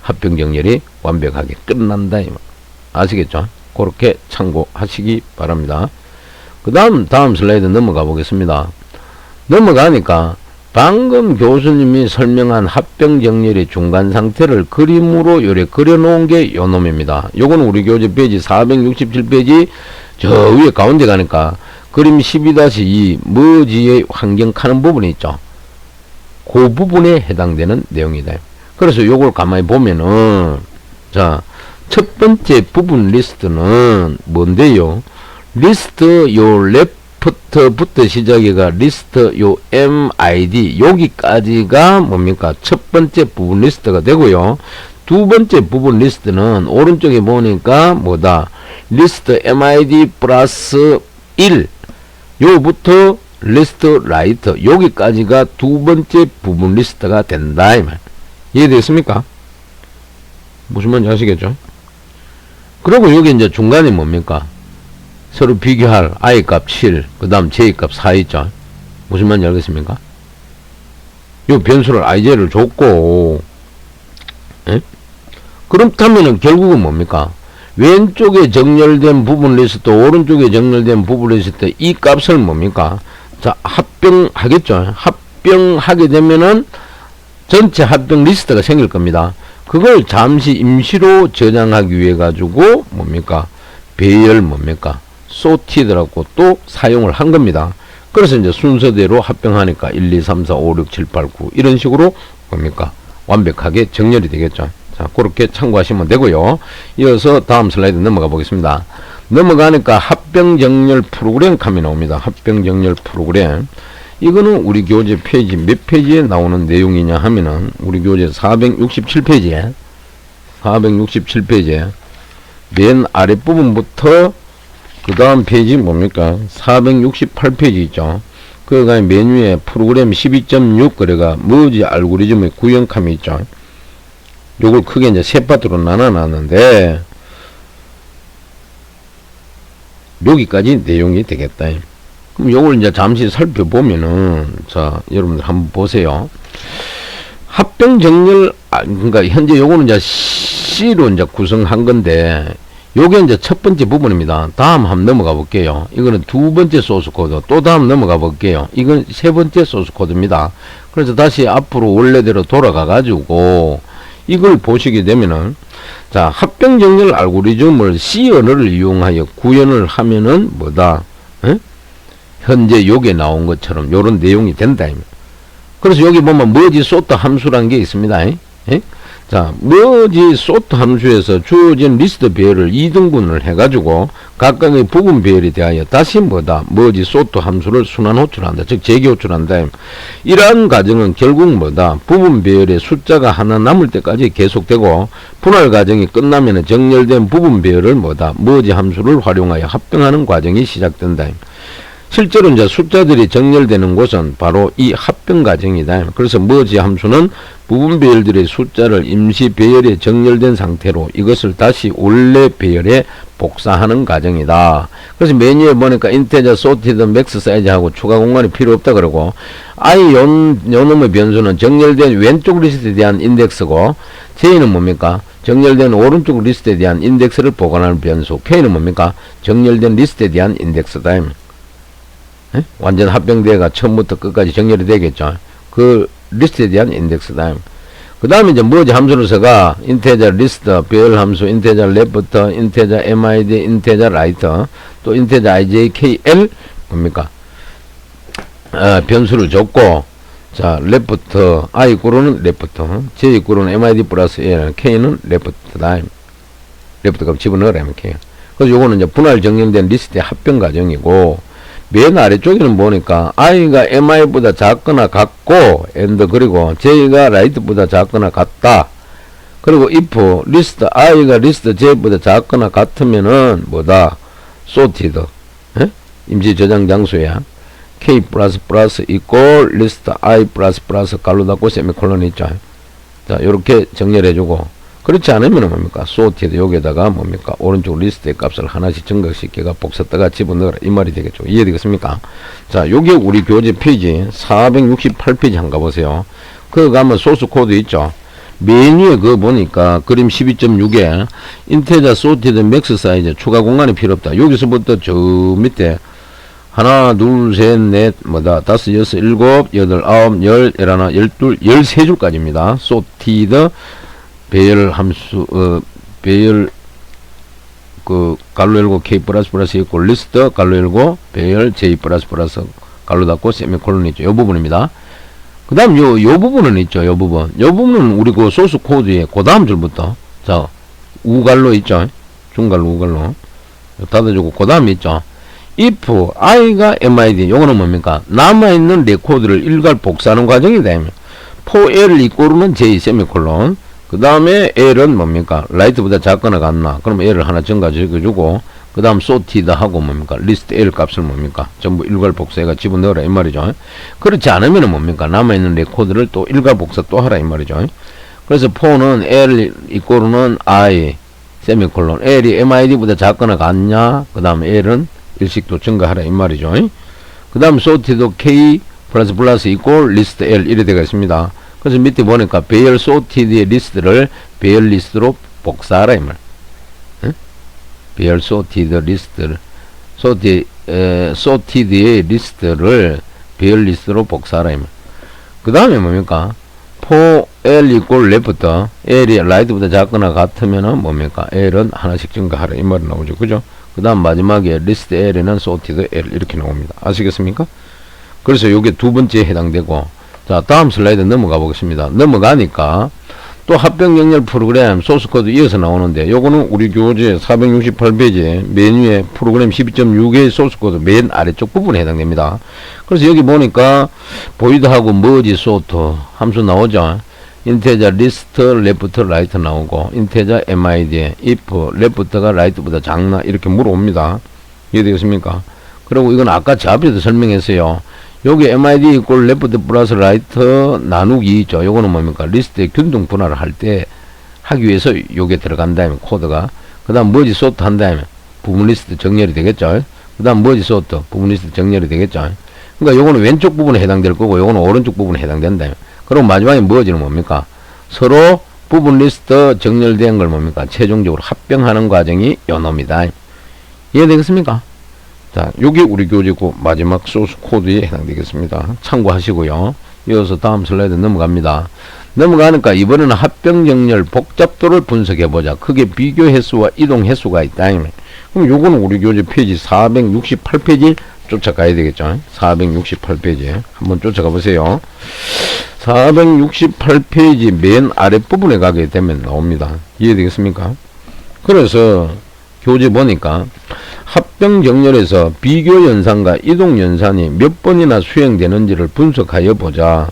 합병 정렬이 완벽하게 끝난다. 아시겠죠? 그렇게 참고하시기 바랍니다. 그 다음 슬라이드 넘어가 보겠습니다. 넘어가니까 방금 교수님이 설명한 합병 정렬의 중간 상태를 그림으로 요래 그려놓은 게 요 놈입니다. 요거는 우리 교재 페이지 467페이지 저 위에 가운데 가니까 그림 12-2 머지의 환경 카는 부분이 있죠. 그 부분에 해당되는 내용이다. 그래서 요걸 가만히 보면은 자 첫 번째 부분 리스트는 뭔데요? 리스트 요 레프트부터 시작해가 리스트 요 MID 여기까지가 뭡니까? 첫 번째 부분 리스트가 되고요. 두 번째 부분 리스트는 오른쪽에 보니까 뭐다? 리스트 MID 플러스 1 요부터 리스트 라이트 여기까지가 두 번째 부분 리스트가 된다. 이 말. 이해됐습니까? 무슨 말인지 아시겠죠? 그리고 여기 이제 중간에 뭡니까? 서로 비교할 i값 7, 그 다음 j값 4 있죠. 무슨 말인지 알겠습니까? 요 변수를 ij를 줬고, 에? 그렇다면은 결국은 뭡니까? 왼쪽에 정렬된 부분 리스트, 오른쪽에 정렬된 부분 리스트, 이 값을 뭡니까? 자, 합병하겠죠. 합병하게 되면은 전체 합병 리스트가 생길 겁니다. 그걸 잠시 임시로 저장하기 위해 가지고 뭡니까? 배열 뭡니까? sorted라고 또 사용을 한 겁니다. 그래서 이제 순서대로 합병하니까 1, 2, 3, 4, 5, 6, 7, 8, 9 이런 식으로 뭡니까? 완벽하게 정렬이 되겠죠. 자, 그렇게 참고하시면 되고요. 이어서 다음 슬라이드 넘어가 보겠습니다. 넘어가니까 합병 정렬 프로그램 칸이 나옵니다. 합병 정렬 프로그램. 이거는 우리 교재 페이지 몇 페이지에 나오는 내용이냐 하면은 우리 교재 467페이지에 맨 아랫부분부터 그 다음 페이지 뭡니까? 468페이지 있죠. 그 다음에 메뉴에 프로그램 12.6 그래가 머지 알고리즘의 구현칸이 있죠. 요걸 크게 이제 세 파트로 나눠놨는데 여기까지 내용이 되겠다. 그럼 요걸 이제 잠시 살펴보면은 자 여러분들 한번 보세요. 합병 정렬 그러니까 현재 요거는 이제 C로 이제 구성한 건데 요게 이제 첫 번째 부분입니다. 다음 한번 넘어가 볼게요. 이거는 두 번째 소스 코드. 또 다음 넘어가 볼게요. 이건 세 번째 소스 코드입니다. 그래서 다시 앞으로 원래대로 돌아가 가지고 이걸 보시게 되면은, 자, 합병정렬 알고리즘을 C 언어를 이용하여 구현을 하면은 뭐다? 에? 현재 요게 나온 것처럼 요런 내용이 된다. 그래서 여기 보면 머지 소트 함수라는 게 있습니다. 에? 자, 머지 소트 함수에서 주어진 리스트 배열을 2등분을 해가지고 각각의 부분 배열에 대하여 다시 뭐다? 머지 소트 함수를 순환 호출한다. 즉, 재개 호출한다. 이러한 과정은 결국 뭐다? 부분 배열의 숫자가 하나 남을 때까지 계속되고 분할 과정이 끝나면 정렬된 부분 배열을 뭐다? 머지 함수를 활용하여 합병하는 과정이 시작된다. 실제로 이제 숫자들이 정렬되는 곳은 바로 이 합병 과정이다. 그래서 머지 함수는 부분 배열들의 숫자를 임시 배열에 정렬된 상태로 이것을 다시 원래 배열에 복사하는 과정이다. 그래서 메뉴에 보니까 인테저, 소티드, 맥스 사이즈하고 추가 공간이 필요 없다 그러고, I 요놈의 변수는 정렬된 왼쪽 리스트에 대한 인덱스고, J는 뭡니까? 정렬된 오른쪽 리스트에 대한 인덱스를 보관하는 변수. K는 뭡니까? 정렬된 리스트에 대한 인덱스다. 에? 완전 합병대가 처음부터 끝까지 정렬이 되겠죠. 그 리스트에 대한 인덱스다. 그 다음에 이제 머지 함수를 써가 인테저 리스트, 배열 함수, 인테저 레프트, 인테저 mid, 인테저 라이트, 또 인테저 ijkl 뭡니까? 변수를 줬고, 자, 레프트, i 이꼬르는 레프트, j 이꼬르는 mid 플러스 l, k는 레프트다. 레프트 값 집어넣으라, k. 그래서 요거는 이제 분할 정렬된 리스트의 합병 과정이고, 맨 아래쪽에는 보니까 i가 mi보다 작거나 같고 and 그리고 j가 right보다 작거나 같다. 그리고 if list i가 list j보다 작거나 같으면은 뭐다? sorted. 임시 저장 장소야. k 플러스 equal list i 플러스 갈로 닫고 세미콜론 있죠. 자, 요렇게 정렬해주고, 그렇지 않으면 뭡니까? sorted 여기에다가 뭡니까? 오른쪽 리스트의 값을 하나씩 증가시켜가 복사다가 집어넣어라. 이 말이 되겠죠. 이해되겠습니까? 자, 요게 우리 교재 페이지 468페이지 한번 가보세요. 그거 가면 소스 코드 있죠. 메뉴에 그거 보니까 그림 12.6에 인테저, sorted, max 사이즈 추가 공간이 필요 없다. 여기서부터 저 밑에 하나, 둘, 셋, 넷, 뭐다, 다섯, 여섯, 일곱, 여덟, 아홉, 열, 열하나, 열둘, 13줄까지입니다. sorted, 배열 함수, 배열, 갈로 열고 k 플러스 있고, 리스트, 갈로 열고, 배열 j 플러스 갈로 닫고, 세미콜론 있죠. 요 부분입니다. 그 다음 요 부분은 있죠. 요 부분은 우리 그 소스 코드의 그 다음 줄부터, 자, 우갈로 있죠. 중갈로, 우갈로. 닫아주고, 그 다음에 있죠. if i가 mid, 요거는 뭡니까? 남아있는 레코드를 일괄 복사하는 과정이다. for l 이꼬르는 j, 세미콜론. 그 다음에 L은 뭡니까? 라이트보다 작거나 같나? 그러면 L을 하나 증가시켜주고, 그 다음 sorted 하고 뭡니까? 리스트 L 값을 뭡니까? 전부 일괄 복사해가 집어넣어라. 이 말이죠. 그렇지 않으면 뭡니까? 남아있는 레코드를 또 일괄 복사 또 하라. 이 말이죠. 그래서 for는 L 이꼬르는 I, 세미콜론. L이 MID보다 작거나 같냐? 그 다음에 L은 일식도 증가하라. 이 말이죠. 그 다음 sorted K 플러스 이꼴 리스트 L 이래 되어 있습니다. 그래서 밑에 보니까 배열 sorted의 리스트를 배열 리스트로 복사하라 이 말. 응? 배열 sorted 리스트를 sorted의 리스트를 배열 리스트로 복사하라 이 말. 그 다음에 뭡니까? for L equal left, L이 right보다 작거나 같으면은 뭡니까? L은 하나씩 증가하라 이 말이 나오죠. 그죠? 그 다음 마지막에 list L에는 sorted L 이렇게 나옵니다. 아시겠습니까? 그래서 요게 두 번째에 해당되고, 자, 다음 슬라이드 넘어가 보겠습니다. 넘어가니까 또 합병 정렬 프로그램 소스 코드 이어서 나오는데, 요거는 우리 교재 468페이지 메뉴에 프로그램 12.6의 소스 코드 맨 아래쪽 부분에 해당됩니다. 그래서 여기 보니까 보이드하고 머지 소트 함수 나오죠. 인테저 리스트 레프트 라이트 나오고, 인테저 mid if 레프트가 라이트보다 작나 이렇게 물어옵니다. 이해되겠습니까? 그리고 이건 아까 저 앞에도 설명했어요. 여기 MID 이꼴 레프트 플러스 라이트 나누기 있죠. 요거는 뭡니까? 리스트의 균등 분할을 할 때 하기 위해서 요게 들어간 다음에 코드가, 그 다음 머지 소트 한 다음에 부분 리스트 정렬이 되겠죠. 그 다음 머지 소트 부분 리스트 정렬이 되겠죠. 그러니까 요거는 왼쪽 부분에 해당될 거고, 요거는 오른쪽 부분에 해당된다. 그리고 마지막에 머지는 뭡니까? 서로 부분 리스트 정렬된 걸 뭡니까? 최종적으로 합병하는 과정이 요놈이다. 이해되겠습니까? 자, 요게 우리 교재고 마지막 소스 코드에 해당되겠습니다. 참고하시고요. 이어서 다음 슬라이드 넘어갑니다. 넘어가니까 이번에는 합병 정렬 복잡도를 분석해보자. 크게 비교 횟수와 이동 횟수가 있다. 그럼 요거는 우리 교재 페이지 468페이지 쫓아가야 되겠죠. 468페이지 한번 쫓아가 보세요. 468페이지 맨 아랫부분에 가게 되면 나옵니다. 이해되겠습니까? 그래서 교재 보니까 합병 정렬에서 비교 연산과 이동 연산이 몇 번이나 수행되는지를 분석하여 보자.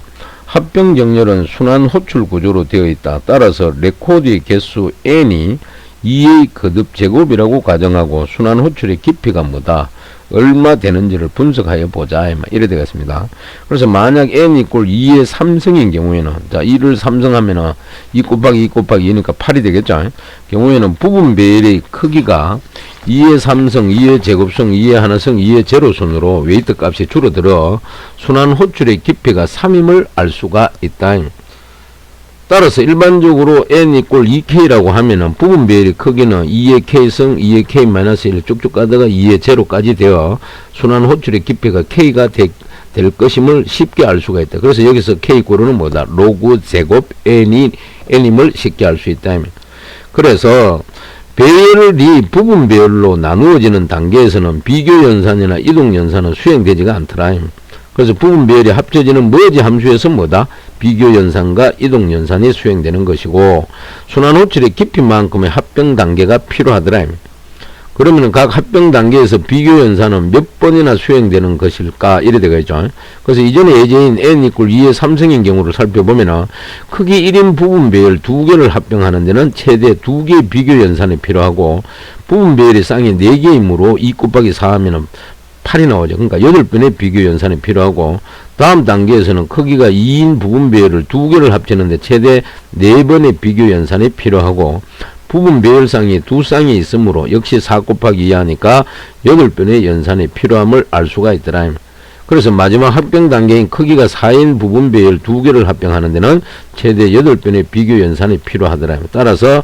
합병 정렬은 순환 호출 구조로 되어 있다. 따라서 레코드의 개수 n이 2의 거듭 제곱이라고 가정하고 순환 호출의 깊이가 뭐다? 얼마 되는지를 분석하여 보자. 이래 되겠습니다. 그래서 만약 n 이꼴 2의 3승인 경우에는, 자, 2를 3승하면은 2 곱하기 2 곱하기 2니까 8이 되겠죠. 경우에는 부분 배열의 크기가 2의 3승, 2의 제곱승, 2의 하나승, 2의 제로순으로 웨이트 값이 줄어들어 순환 호출의 깊이가 3임을 알 수가 있다. 따라서 일반적으로 n 이꼴 2k라고 하면은 부분 배열의 크기는 2의 k승, 2의 k-1 쭉쭉 가다가 2의 제로까지 되어 순환 호출의 깊이가 k가 될 것임을 쉽게 알 수가 있다. 그래서 여기서 k 꼴은 뭐다? 로그 제곱 n임을 쉽게 알 수 있다. 그래서 배열이 부분 배열로 나누어지는 단계에서는 비교 연산이나 이동 연산은 수행되지가 않더라. 그래서 부분 배열이 합쳐지는 머지 함수에서 뭐다? 비교 연산과 이동 연산이 수행되는 것이고 순환 호출의 깊이만큼의 합병 단계가 필요하더라. 그러면 각 합병 단계에서 비교 연산은 몇 번이나 수행되는 것일까? 이래 되겠죠. 그래서 이전에 예제인 n 이꼴 2의 3승인 경우를 살펴보면은 크기 1인 부분 배열 2개를 합병하는 데는 최대 2개의 비교 연산이 필요하고 부분 배열이 쌍이 4개이므로 2 곱하기 4 하면은 8이 나오죠. 그러니까 8번의 비교 연산이 필요하고 다음 단계에서는 크기가 2인 부분 배열을 2개를 합치는데 최대 4번의 비교 연산이 필요하고 부분 배열상이 2쌍이 있으므로 역시 4 곱하기 2 하니까 8번의 연산이 필요함을 알 수가 있더라. 그래서 마지막 합병 단계인 크기가 4인 부분 배열 2개를 합병하는 데는 최대 8번의 비교 연산이 필요하더라. 따라서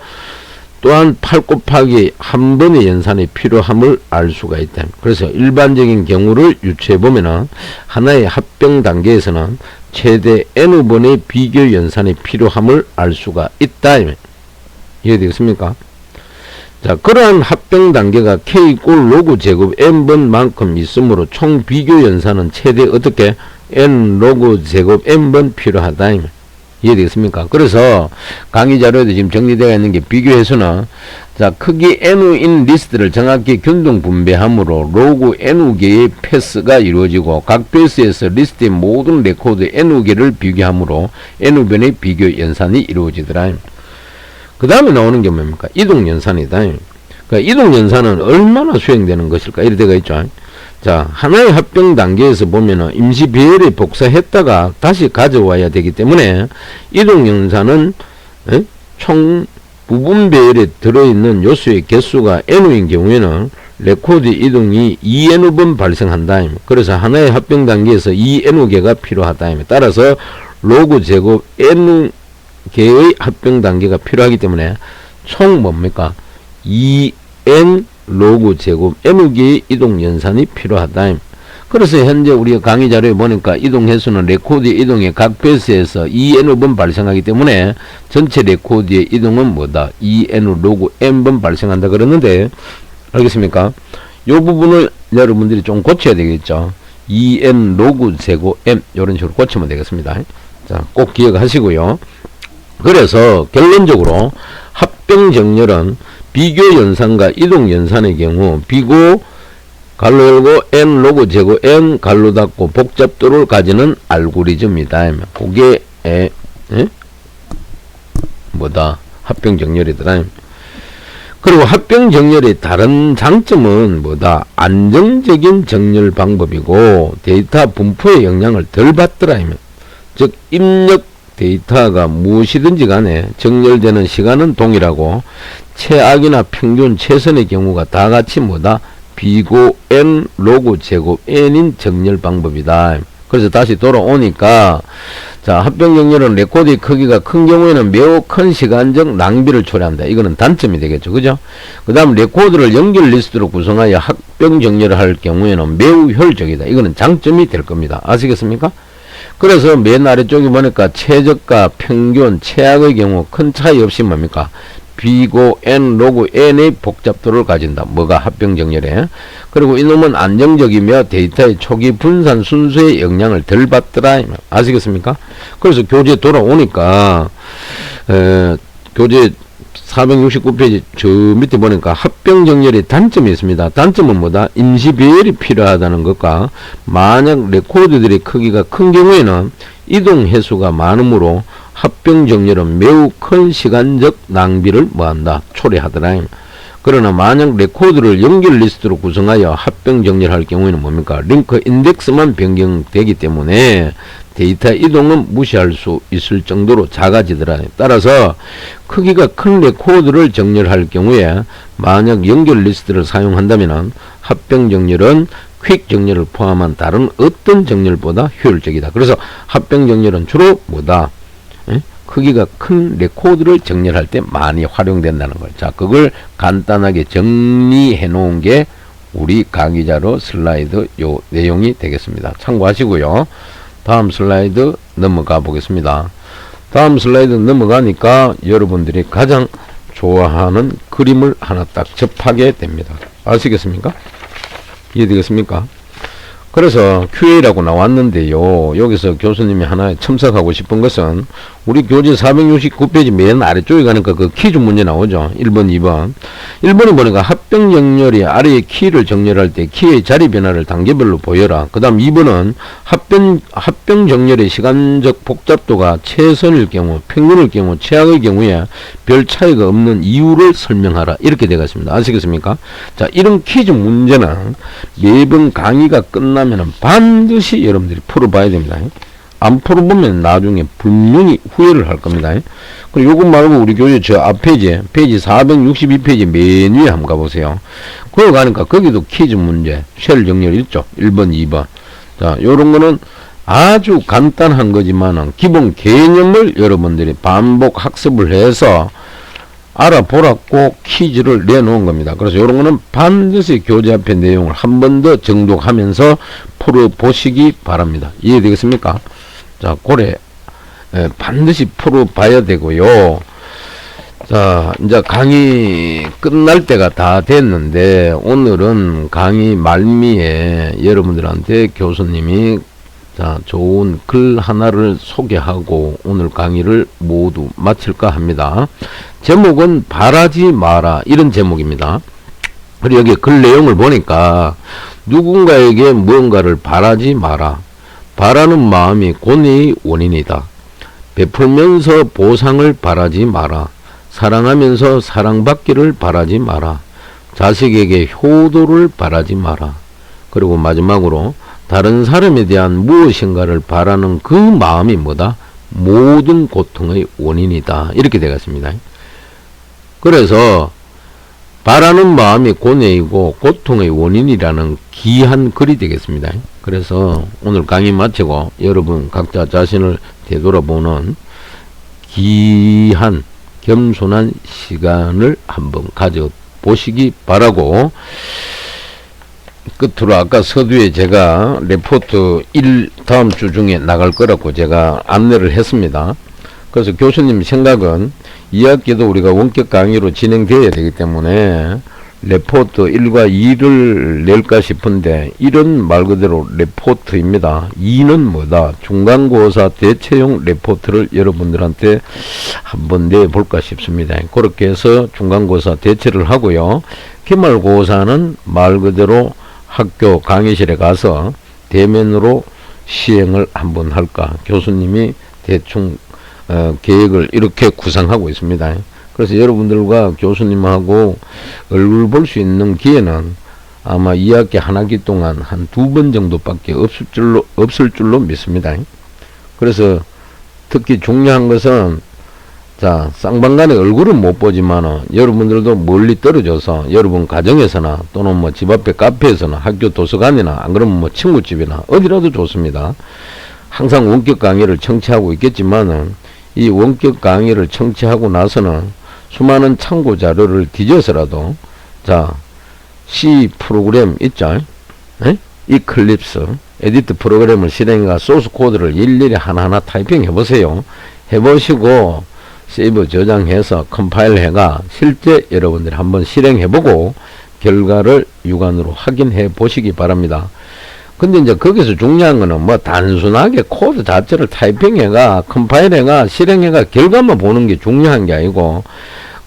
또한 8 곱하기 1번의 연산이 필요함을 알 수가 있다. 그래서 일반적인 경우를 유추해보면 하나의 합병 단계에서는 최대 n번의 비교 연산이 필요함을 알 수가 있다. 이해되겠습니까? 자, 그러한 합병 단계가 k 꼴 로그 제곱 n번만큼 있으므로 총 비교 연산은 최대 어떻게 n 로그 제곱 n번 필요하다. 이해되겠습니까? 그래서 강의 자료에도 지금 정리되어 있는 게 비교 횟수는 자, 크기 n인 리스트를 정확히 균등 분배함으로 로그 n개의 패스가 이루어지고 각 패스에서 리스트의 모든 레코드 n개를 비교함으로 n변의 비교 연산이 이루어지더라. 그 다음에 나오는 게 뭡니까? 이동 연산이다. 그러니까 이동 연산은 얼마나 수행되는 것일까? 이래 되어 있죠. 자, 하나의 합병 단계에서 보면은 임시 배열에 복사했다가 다시 가져와야 되기 때문에 이동 연산은 총 부분 배열에 들어있는 요소의 개수가 n인 경우에는 레코드 이동이 2n번 발생한다. 그래서 하나의 합병 단계에서 2n개가 필요하다. 따라서 로그 제곱 n개의 합병 단계가 필요하기 때문에 총 뭡니까? 2n 로그 제곱 n개의 이동 연산이 필요하다. 그래서 현재 우리가 강의 자료에 보니까 이동 횟수는 레코드의 이동의 각 배스에서 2n번 발생하기 때문에 전체 레코드의 이동은 뭐다? 2n 로그 n번 발생한다 그러는데 알겠습니까? 이 부분을 여러분들이 좀 고쳐야 되겠죠. 2n 로그 제곱 n 이런 식으로 고치면 되겠습니다. 자, 꼭 기억하시고요. 그래서 결론적으로 합병 정렬은 비교 연산과 이동 연산의 경우 비고 갈로 열고 n 로그 제곱 n 갈로 닫고 복잡도를 가지는 알고리즘이다. 그게 뭐다? 합병 정렬이더라. 그리고 합병 정렬의 다른 장점은 뭐다? 안정적인 정렬 방법이고 데이터 분포의 영향을 덜 받더라. 즉 입력 데이터가 무엇이든지 간에 정렬되는 시간은 동일하고 최악이나 평균 최선의 경우가 다 같이 뭐다? 비고 n 로그 제곱 n인 정렬 방법이다. 그래서 다시 돌아오니까, 자, 합병정렬은 레코드의 크기가 큰 경우에는 매우 큰 시간적 낭비를 초래한다. 이거는 단점이 되겠죠. 그죠? 그 다음 레코드를 연결 리스트로 구성하여 합병정렬을 할 경우에는 매우 효율적이다. 이거는 장점이 될 겁니다. 아시겠습니까? 그래서 맨 아래쪽에 보니까 최저가, 평균, 최악의 경우 큰 차이 없이 뭡니까? B고 N, 로그 N의 복잡도를 가진다. 뭐가 합병정렬에. 그리고 이놈은 안정적이며 데이터의 초기 분산 순수의 영향을 덜 받더라. 아시겠습니까? 그래서 교재 돌아오니까 교재 469페이지 저 밑에 보니까 합병정렬의 단점이 있습니다. 단점은 뭐다? 임시 배열이 필요하다는 것과 만약 레코드들의 크기가 큰 경우에는 이동 횟수가 많으므로 합병정렬은 매우 큰 시간적 낭비를 뭐한다? 초래하더라. 그러나 만약 레코드를 연결 리스트로 구성하여 합병정렬할 경우에는 뭡니까? 링크 인덱스만 변경되기 때문에 데이터 이동은 무시할 수 있을 정도로 작아지더라. 따라서 크기가 큰 레코드를 정렬할 경우에 만약 연결 리스트를 사용한다면 합병정렬은 퀵 정렬을 포함한 다른 어떤 정렬보다 효율적이다. 그래서 합병정렬은 주로 뭐다? 크기가 큰 레코드를 정렬할 때 많이 활용된다는 걸. 자, 그걸 간단하게 정리해 놓은 게 우리 강의자료 슬라이드 요 내용이 되겠습니다. 참고하시고요. 다음 슬라이드 넘어가 보겠습니다. 다음 슬라이드 넘어가니까 여러분들이 가장 좋아하는 그림을 하나 딱 접하게 됩니다. 아시겠습니까? 이해되겠습니까? 그래서 QA라고 나왔는데요. 여기서 교수님이 하나 첨삭하고 싶은 것은 우리 교재 469페이지 맨 아래쪽에 가니까 그 키즈 문제 나오죠. 1번, 2번. 1번이 보니까 합병정렬이 아래의 키를 정렬할 때 키의 자리 변화를 단계별로 보여라. 그 다음 2번은 합병정렬의 시간적 복잡도가 최선일 경우, 평균일 경우, 최악의 경우에 별 차이가 없는 이유를 설명하라. 이렇게 되어 있습니다. 아시겠습니까? 자, 이런 퀴즈 문제는 매번 강의가 끝나면은 반드시 여러분들이 풀어봐야 됩니다. 안 풀어보면 나중에 분명히 후회를 할 겁니다. 그리고 요거 말고 우리 교재 저 앞페이지, 페이지 462페이지 맨 위에 한번 가보세요. 거기 가니까 거기도 퀴즈 문제, 쉘 정렬 있죠? 1번, 2번. 자, 요런 거는 아주 간단한 거지만은 기본 개념을 여러분들이 반복 학습을 해서 알아보라고 퀴즈를 내놓은 겁니다. 그래서 이런 거는 반드시 교재 앞에 내용을 한 번 더 정독하면서 풀어보시기 바랍니다. 이해되겠습니까? 자, 고래 반드시 풀어봐야 되고요. 자, 이제 강의 끝날 때가 다 됐는데 오늘은 강의 말미에 여러분들한테 교수님이 자, 좋은 글 하나를 소개하고 오늘 강의를 모두 마칠까 합니다. 제목은 바라지 마라, 이런 제목입니다. 그리고 여기 글 내용을 보니까 누군가에게 무언가를 바라지 마라. 바라는 마음이 고뇌의 원인이다. 베풀면서 보상을 바라지 마라. 사랑하면서 사랑받기를 바라지 마라. 자식에게 효도를 바라지 마라. 그리고 마지막으로 다른 사람에 대한 무엇인가를 바라는 그 마음이 뭐다? 모든 고통의 원인이다. 이렇게 되겠습니다. 그래서 바라는 마음이 고뇌이고 고통의 원인이라는 귀한 글이 되겠습니다. 그래서 오늘 강의 마치고 여러분 각자 자신을 되돌아보는 귀한 겸손한 시간을 한번 가져보시기 바라고, 끝으로 아까 서두에 제가 레포트 1 다음 주 중에 나갈 거라고 제가 안내를 했습니다. 그래서 교수님 생각은 2학기도 우리가 원격 강의로 진행되어야 되기 때문에 레포트 1과 2를 낼까 싶은데 1은 말 그대로 레포트입니다. 2는 뭐다? 중간고사 대체용 레포트를 여러분들한테 한번 내볼까 싶습니다. 그렇게 해서 중간고사 대체를 하고요. 기말고사는 말 그대로 학교 강의실에 가서 대면으로 시행을 한번 할까, 교수님이 대충 계획을 이렇게 구상하고 있습니다. 그래서 여러분들과 교수님하고 얼굴 볼 수 있는 기회는 아마 2학기 한 학기 동안 한 2번 정도밖에 없을 줄로 믿습니다. 그래서 특히 중요한 것은 자, 쌍방간의 얼굴은 못 보지만은 여러분들도 멀리 떨어져서 여러분 가정에서나 또는 뭐 집 앞에 카페에서나 학교 도서관이나 안 그러면 뭐 친구집이나 어디라도 좋습니다. 항상 원격 강의를 청취하고 있겠지만은 이 원격 강의를 청취하고 나서는 수많은 참고 자료를 뒤져서라도 자, C 프로그램 있죠? 에? 이클립스 에디트 프로그램을 실행해가 소스 코드를 일일이 하나하나 타이핑 해보세요. 해보시고 세이브 저장해서 컴파일 해가 실제 여러분들이 한번 실행해보고 결과를 육안으로 확인해 보시기 바랍니다. 근데 이제 거기서 중요한 거는 뭐 단순하게 코드 자체를 타이핑해가 컴파일 해가 실행해가 결과만 보는 게 중요한 게 아니고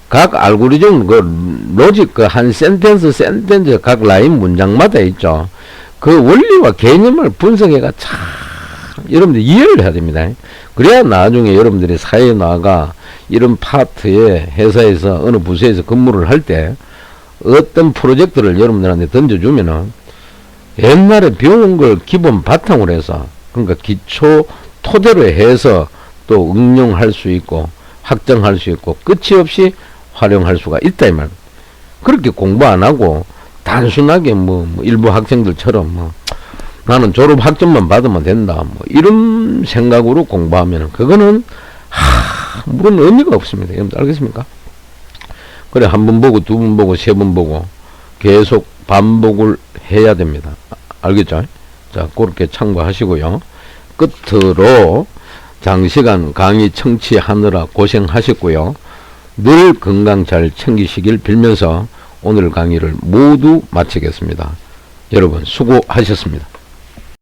각 알고리즘 그 로직 그 한 센텐스 각 라인 문장마다 있죠. 그 원리와 개념을 분석해가 참 여러분들 이해를 해야 됩니다. 그래야 나중에 여러분들이 사회에 나가 이런 파트에 회사에서 어느 부서에서 근무를 할 때 어떤 프로젝트를 여러분들한테 던져주면은 옛날에 배운 걸 기본 바탕으로 해서 그러니까 기초 토대로 해서 또 응용할 수 있고 확정할 수 있고 끝이 없이 활용할 수가 있다 이 말. 그렇게 공부 안 하고 단순하게 뭐 일부 학생들처럼 뭐 나는 졸업 학점만 받으면 된다 뭐 이런 생각으로 공부하면 그거는 물은 의미가 없습니다. 여러분들 알겠습니까? 그래 한 번 보고 두 번 보고 세 번 보고 계속 반복을 해야 됩니다. 알겠죠? 자, 그렇게 참고하시고요. 끝으로 장시간 강의 청취하느라 고생하셨고요. 늘 건강 잘 챙기시길 빌면서 오늘 강의를 모두 마치겠습니다. 여러분 수고하셨습니다.